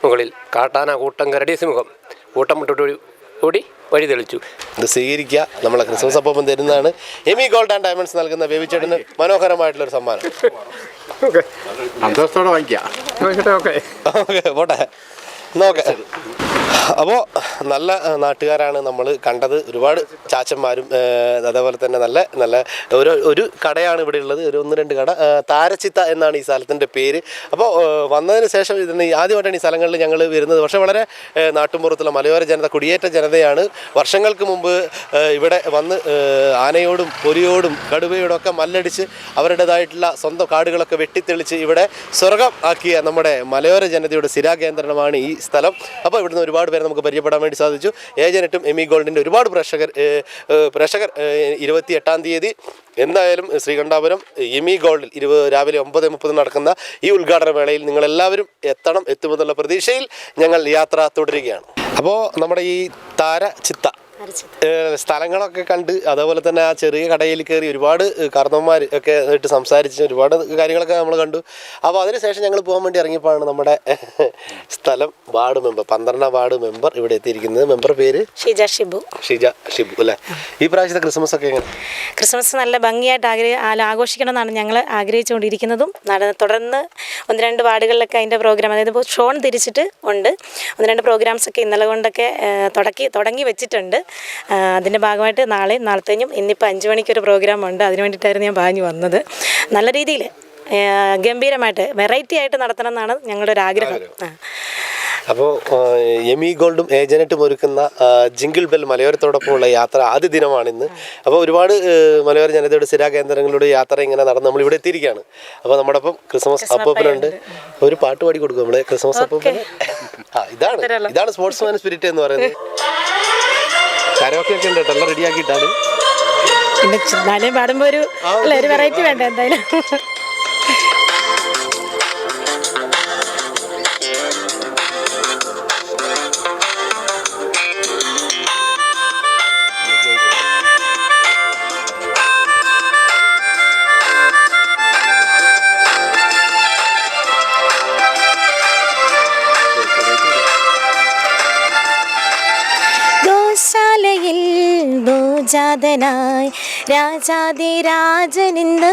മുകളിൽ കാട്ടാന കൂട്ടം കരടി സിംഹം കൂട്ടം മുട്ടോടി കൂടി വഴി തെളിച്ചു. ഇത് സ്വീകരിക്കുക, നമ്മളെ ക്രിസ്മസ് അപ്പം തരുന്നതാണ് എമി ഗോൾഡ് ആൻഡ് ഡയമണ്ട്സ് നൽകുന്ന ബേബി ചേട്ടന് മനോഹരമായിട്ടുള്ളൊരു സമ്മാനം. സന്തോഷത്തോടെ വാങ്ങിക്കാം. ഓക്കെ, പോട്ടെ. ഓക്കെ. അപ്പോൾ നല്ല നാട്ടുകാരാണ് നമ്മൾ കണ്ടത്. ഒരുപാട് ചാച്ചന്മാരും അതേപോലെ തന്നെ നല്ല നല്ല ഒരു കടയാണ് ഇവിടെ ഉള്ളത്. ഒരു 1-2 കട. താരച്ചിത്ത എന്നാണ് ഈ സ്ഥലത്തിൻ്റെ പേര്. അപ്പോൾ വന്നതിന് ശേഷം ഇതിന് ആദ്യമായിട്ടാണ് ഈ സ്ഥലങ്ങളിൽ ഞങ്ങൾ വരുന്നത്. പക്ഷേ വളരെ നാട്ടുമ്പുറത്തുള്ള മലയോര ജനത, കുടിയേറ്റ ജനതയാണ്. വർഷങ്ങൾക്ക് മുമ്പ് ഇവിടെ വന്ന് ആനയോടും പൊലിയോടും കടുവയോടും ഒക്കെ മല്ലടിച്ച് അവരുടേതായിട്ടുള്ള സ്വന്തം കാടുകളൊക്കെ വെട്ടിത്തെളിച്ച് ഇവിടെ സ്വർഗം ആക്കിയ നമ്മുടെ മലയോര ജനതയുടെ സ്ഥിരാകേന്ദ്രമാണ് ഈ സ്ഥലം. അപ്പോൾ ഇവിടുന്ന് ഒരുപാട് പേരെ നമുക്ക് പരിചയപ്പെടാൻ വേണ്ടി സാധിച്ചു. ഏജന്റും എമി ഗോൾഡിൻ്റെ ഒരുപാട് പ്രേക്ഷകർ 28-ാം തീയതി എന്തായാലും ശ്രീകണ്ഠാപുരം എമി ഗോൾഡിൽ രാവിലെ 9:30 നടക്കുന്ന ഈ ഉദ്ഘാടന വേളയിൽ നിങ്ങളെല്ലാവരും എത്തുമെന്നുള്ള പ്രതീക്ഷയിൽ ഞങ്ങൾ യാത്ര തുടരുകയാണ്. അപ്പോൾ നമ്മുടെ ഈ താരച്ചിത്ത സ്ഥലങ്ങളൊക്കെ കണ്ട് അതേപോലെ തന്നെ ആ ചെറിയ കടയിൽ കയറി ഒരുപാട് കാരണവന്മാർ ഒക്കെ ആയിട്ട് സംസാരിച്ച് ഒരുപാട് കാര്യങ്ങളൊക്കെ നമ്മൾ കണ്ടു. അപ്പോൾ അതിനുശേഷം ഞങ്ങൾ പോകാൻ വേണ്ടി ഇറങ്ങിയപ്പോഴാണ് നമ്മുടെ സ്ഥലം വാർഡ് മെമ്പർ 12ാം വാർഡ് മെമ്പർ ഇവിടെ എത്തിയിരിക്കുന്നത്. മെമ്പർ പേര് ഷീജ ഷിബു അല്ലേ? ഈ പ്രാവശ്യത്തെ ക്രിസ്മസ് ഒക്കെ എങ്ങനെ? ക്രിസ്മസ് നല്ല ഭംഗിയായിട്ട് ആഘോഷിക്കണമെന്നാണ് ഞങ്ങൾ ആഗ്രഹിച്ചുകൊണ്ടിരിക്കുന്നതും. തുടർന്ന് 1-2 വാർഡുകളിലൊക്കെ അതിൻ്റെ പ്രോഗ്രാം, അതായത് ഇപ്പോൾ ഷോൺ തിരിച്ചിട്ട് ഉണ്ട്. 1-2 പ്രോഗ്രാംസൊക്കെ ഇന്നലെ കൊണ്ടൊക്കെ തുടങ്ങി വെച്ചിട്ടുണ്ട്. അതിൻ്റെ ഭാഗമായിട്ട് നാളത്തെയും ഇന്നിപ്പോൾ 5 മണിക്കൊരു പ്രോഗ്രാമുണ്ട്. അതിന് വേണ്ടിയിട്ടായിരുന്നു ഞാൻ പാഞ്ഞു വന്നത്. നല്ല രീതിയിൽ ഗംഭീരമായിട്ട് വെറൈറ്റി ആയിട്ട് നടത്തണം എന്നാണ് ഞങ്ങളുടെ ഒരു ആഗ്രഹം. അപ്പോൾ എമി ഗോൾഡും ഏജന്റും ഒരുക്കുന്ന ജിങ്കിൾ ബെൽ മലയോരത്തോടൊപ്പമുള്ള യാത്ര ആദ്യ ദിനമാണിന്ന്. അപ്പോൾ ഒരുപാട് മലയോര ജനതയുടെ സ്ഥിരാകേന്ദ്രങ്ങളുടെ യാത്ര ഇങ്ങനെ നടന്ന് നമ്മൾ ഇവിടെ എത്തിയിരിക്കുകയാണ്. അപ്പോൾ നമ്മുടെ ഒപ്പം ക്രിസ്മസ് അപ്പൂപ്പനുണ്ട്. ഒരു പാട്ട് പാടി കൊടുക്കും നമ്മളെ ക്രിസ്മസ് അപ്പൂപ്പന്. ഇതാണ് സ്പോർട്സ്മാൻ സ്പിരിറ്റ് എന്ന് പറയുന്നത്. കരോക്കെ ഒക്കെ ഉണ്ട് കേട്ടോ, എല്ലാം റെഡിയാക്കിയിട്ടാണ്. പിന്നെ ചിന്നാലും പാടുമ്പോൾ ഒരു വെറൈറ്റി വേണ്ട എന്തായാലും. ഗോശാലയിൽ ഭോജാതനായി രാജാതിരാജനിന്ന്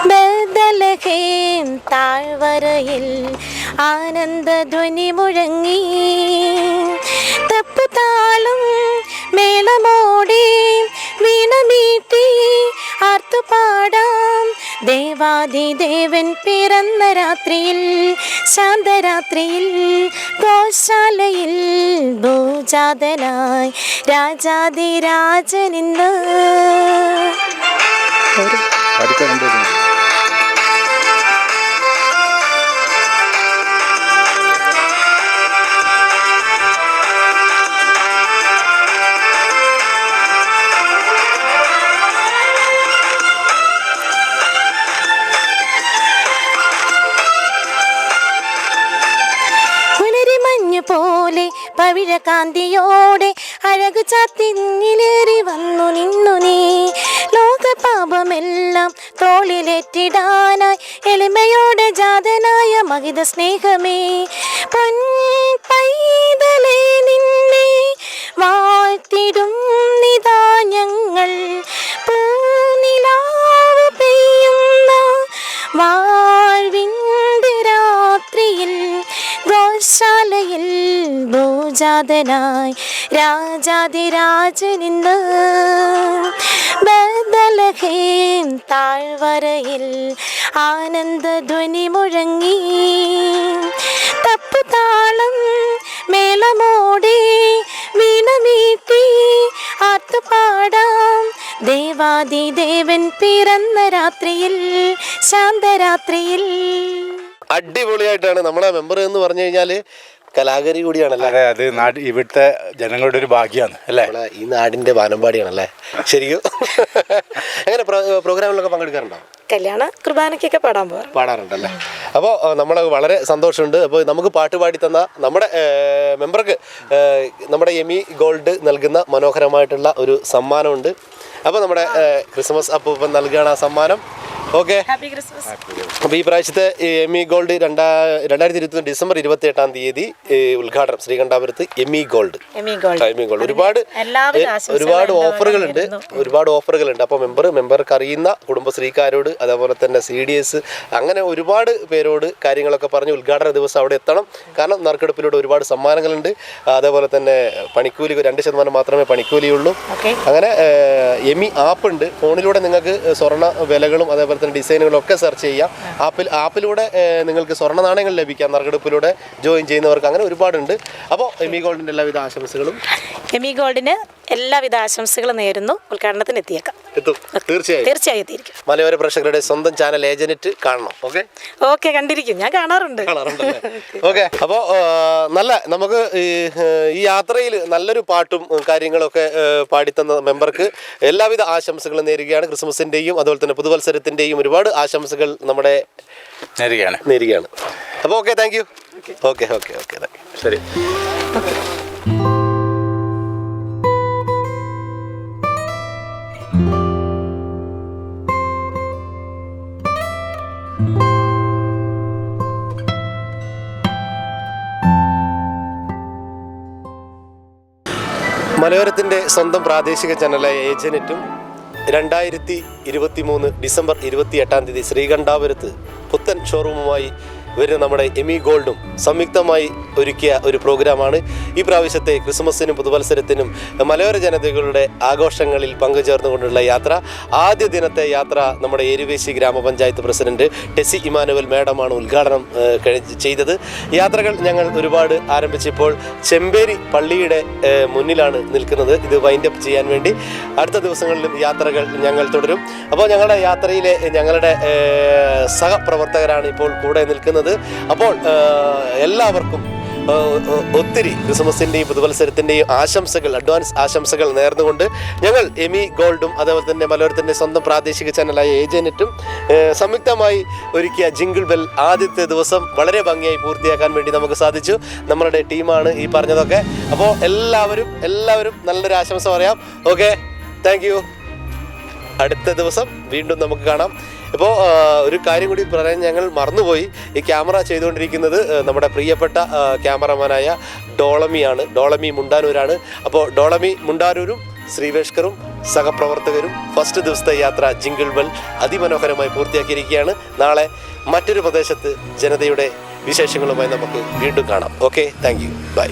ബദലഹേം താഴ്വരയിൽ ആനന്ദധ്വനി മുഴങ്ങി. തപ്പുതാളം മേളമോടെ വീണമീട്ടി ആർത്തുപാടാം. ദേവാദിദേവൻ പിറന്ന രാത്രിയിൽ ശാന്തരാത്രിയിൽ ഗോശാലയിൽ ഭോജാതനായി രാജാതിരാജനിന്ന്. പോലെ പവിഴകാന്തിയോടെ അഴകു ചാത്തിങ്ങിലേറി വന്നു നിന്നു നീ. ലോകപാപമെല്ലാം തോളിലേറ്റിടാനായി എളിമയോടെ ജാതനായ മഹിത സ്നേഹമേ, പൊൻ പൈതലേ നിന്നെ വാഴ്ത്തിടും നിതാ ഞങ്ങൾ. പൂനിലാവ് പെയ്യുന്ന വാഴ്വിൻ്റെ രാത്രിയിൽ ഗോശാലയിൽ ജാതനായി രാജാതിരാജനിന്ന് ബദലഹേം താഴ്വരയിൽ ആനന്ദധ്വനി മുഴങ്ങി തപ്പുതാളം മേളമോടെ വീണമീട്ടി ആർത്തുപാടാം ദേവാദിദേവൻ പിറന്ന രാത്രിയിൽ ശാന്തരാത്രിയിൽ. അടിപൊളിയായിട്ടാണ് നമ്മുടെ മെമ്പർ എന്ന് പറഞ്ഞു കഴിഞ്ഞാൽ കലാകാരി കൂടിയാണല്ലേ. അതെ, അത് ഇവിടുത്തെ ജനങ്ങളുടെ ഒരു ഭാഗ്യമാണ് അല്ലേ, ഈ നാടിന്റെ വാനമ്പാടിയാണല്ലേ ശരിക്കും. എങ്ങനെ പ്രോഗ്രാമിലൊക്കെ പങ്കെടുക്കാറുണ്ടോ? കല്യാണ കുർബാനയ്ക്കൊക്കെ പാടാറുണ്ടല്ലേ. അപ്പോൾ നമ്മൾ വളരെ സന്തോഷമുണ്ട്. അപ്പോൾ നമുക്ക് പാട്ട് പാടി തന്ന നമ്മുടെ മെമ്പർക്ക് നമ്മുടെ എമി ഗോൾഡ് നൽകുന്ന മനോഹരമായിട്ടുള്ള ഒരു സമ്മാനമുണ്ട്. അപ്പോൾ നമ്മുടെ ക്രിസ്മസ് അപ്പൂപ്പൻ നൽകുകയാണ് ആ സമ്മാനം. ഓക്കെ, അപ്പോൾ ഈ പ്രാവശ്യത്തെ എമി ഗോൾഡ് 2021 ഡിസംബർ 28 ഉദ്ഘാടനം ശ്രീകണ്ഠാപുരത്ത് എമി ഗോൾഡ്. ഒരുപാട് ഓഫറുകളുണ്ട്. അപ്പോൾ മെമ്പർക്ക് അറിയുന്ന കുടുംബശ്രീക്കാരോട്, അതേപോലെ തന്നെ CDS, അങ്ങനെ ഒരുപാട് പേരോട് കാര്യങ്ങളൊക്കെ പറഞ്ഞ് ഉദ്ഘാടന ദിവസം അവിടെ എത്തണം. കാരണം നറുക്കെടുപ്പിലൂടെ ഒരുപാട് സമ്മാനങ്ങളുണ്ട്. അതേപോലെ തന്നെ പണിക്കൂലി 2% മാത്രമേ പണിക്കൂലിയുള്ളൂ. അങ്ങനെ എമി ആപ്പ് ഉണ്ട്. ഫോണിലൂടെ നിങ്ങൾക്ക് സ്വർണ്ണ വിലകളും അതേപോലെ തന്നെ ഡിസൈനുകളൊക്കെ സെർച്ച് ചെയ്യാം. ആപ്പിലൂടെ നിങ്ങൾക്ക് സ്വർണ്ണ നാണയങ്ങൾ ലഭിക്കാം നറുക്കെടുപ്പിലൂടെ ജോയിൻ ചെയ്യുന്നവർക്ക്. അങ്ങനെ ഒരുപാടുണ്ട്. അപ്പോൾ എമി ഗോൾഡിൻ്റെ എല്ലാവിധ ആശംസകളും. എമി ഗോൾഡിന് എല്ലാവിധ ആശംസകളും നേരുന്നു. ഉദ്ഘാടനത്തിന് എത്തും തീർച്ചയായും എത്തിയിരിക്കും. മലയോര പ്രേക്ഷകരുടെ സ്വന്തം ചാനൽ ഏജന്റ് കാണണം. ഓക്കെ, കണ്ടിരിക്കും, ഞാൻ കാണാറുണ്ട്. ഓക്കെ, അപ്പോൾ നല്ല നമുക്ക് ഈ യാത്രയിൽ നല്ലൊരു പാട്ടും കാര്യങ്ങളൊക്കെ പാടിത്തന്ന മെമ്പർക്ക് എല്ലാവിധ ആശംസകളും നേരുകയാണ്. ക്രിസ്മസിൻ്റെയും അതുപോലെ തന്നെ പുതുവത്സരത്തിൻ്റെയും ഒരുപാട് ആശംസകൾ നമ്മുടെ നേരുകയാണ്. അപ്പോൾ ഓക്കെ, താങ്ക് യു. ഓക്കെ, ശരി. മലയോരത്തിൻ്റെ സ്വന്തം പ്രാദേശിക ചാനലായ ഏജനെറ്റും 2023 ഡിസംബർ 28 ശ്രീകണ്ഠാപുരത്ത് പുത്തൻ ഷോറൂമുമായി വരുന്ന നമ്മുടെ എമി ഗോൾഡും സംയുക്തമായി ഒരുക്കിയ ഒരു പ്രോഗ്രാമാണ് ഈ പ്രാവശ്യത്തെ ക്രിസ്മസിനും പുതുവത്സരത്തിനും മലയോര ജനതകളുടെ ആഘോഷങ്ങളിൽ പങ്കുചേർന്നുകൊണ്ടുള്ള യാത്ര. ആദ്യ ദിനത്തെ യാത്ര നമ്മുടെ ഏരുവേശി ഗ്രാമപഞ്ചായത്ത് പ്രസിഡന്റ് ടെസി ഇമാനുവൽ മേഡമാണ് ഉദ്ഘാടനം ചെയ്തത്. യാത്രകൾ ഞങ്ങൾ ഒരുപാട് ആരംഭിച്ചപ്പോൾ ചെമ്പേരി പള്ളിയുടെ മുന്നിലാണ് നിൽക്കുന്നത്. ഇത് വൈൻഡപ്പ് ചെയ്യാൻ വേണ്ടി അടുത്ത ദിവസങ്ങളിലും യാത്രകൾ ഞങ്ങൾ തുടരും. അപ്പോൾ ഞങ്ങളുടെ യാത്രയിലെ ഞങ്ങളുടെ സഹപ്രവർത്തകരാണ് ഇപ്പോൾ കൂടെ നിൽക്കുന്നത്. അപ്പോൾ എല്ലാവർക്കും ഒത്തിരി ക്രിസ്മസിൻ്റെയും പുതുവത്സരത്തിൻ്റെയും ആശംസകൾ, അഡ്വാൻസ് ആശംസകൾ നേർന്നുകൊണ്ട് ഞങ്ങൾ എമി ഗോൾഡും അതേപോലെ തന്നെ മലയോരത്തിൻ്റെ സ്വന്തം പ്രാദേശിക ചാനലായ ഏജനെറ്റും സംയുക്തമായി ഒരുക്കിയ ജിംഗിൾ ബെൽ ആദ്യത്തെ ദിവസം വളരെ ഭംഗിയായി പൂർത്തിയാക്കാൻ വേണ്ടി നമുക്ക് സാധിച്ചു. നമ്മളുടെ ടീമാണ് ഈ പറഞ്ഞതൊക്കെ. അപ്പോൾ എല്ലാവരും നല്ലൊരു ആശംസ പറയാം. Okay, thank U. അടുത്ത ദിവസം വീണ്ടും നമുക്ക് കാണാം. ഇപ്പോൾ ഒരു കാര്യം കൂടി പറയാൻ ഞങ്ങൾ മറന്നുപോയി. ഈ ക്യാമറ ചെയ്തുകൊണ്ടിരിക്കുന്നത് നമ്മുടെ പ്രിയപ്പെട്ട ക്യാമറമാനായ ഡോളമി മുണ്ടാനൂരാണ്. അപ്പോൾ ഡോളമി മുണ്ടാനൂരും ശ്രീവേഷ്കറും സഹപ്രവർത്തകരും ഫസ്റ്റ് ദിവസത്തെ യാത്ര ജിംഗിൾ ബെൽ അതിമനോഹരമായി പൂർത്തിയാക്കിയിരിക്കുകയാണ്. നാളെ മറ്റൊരു പ്രദേശത്ത് ജനതയുടെ വിശേഷങ്ങളുമായി നമുക്ക് വീണ്ടും കാണാം. Okay, thank you, by.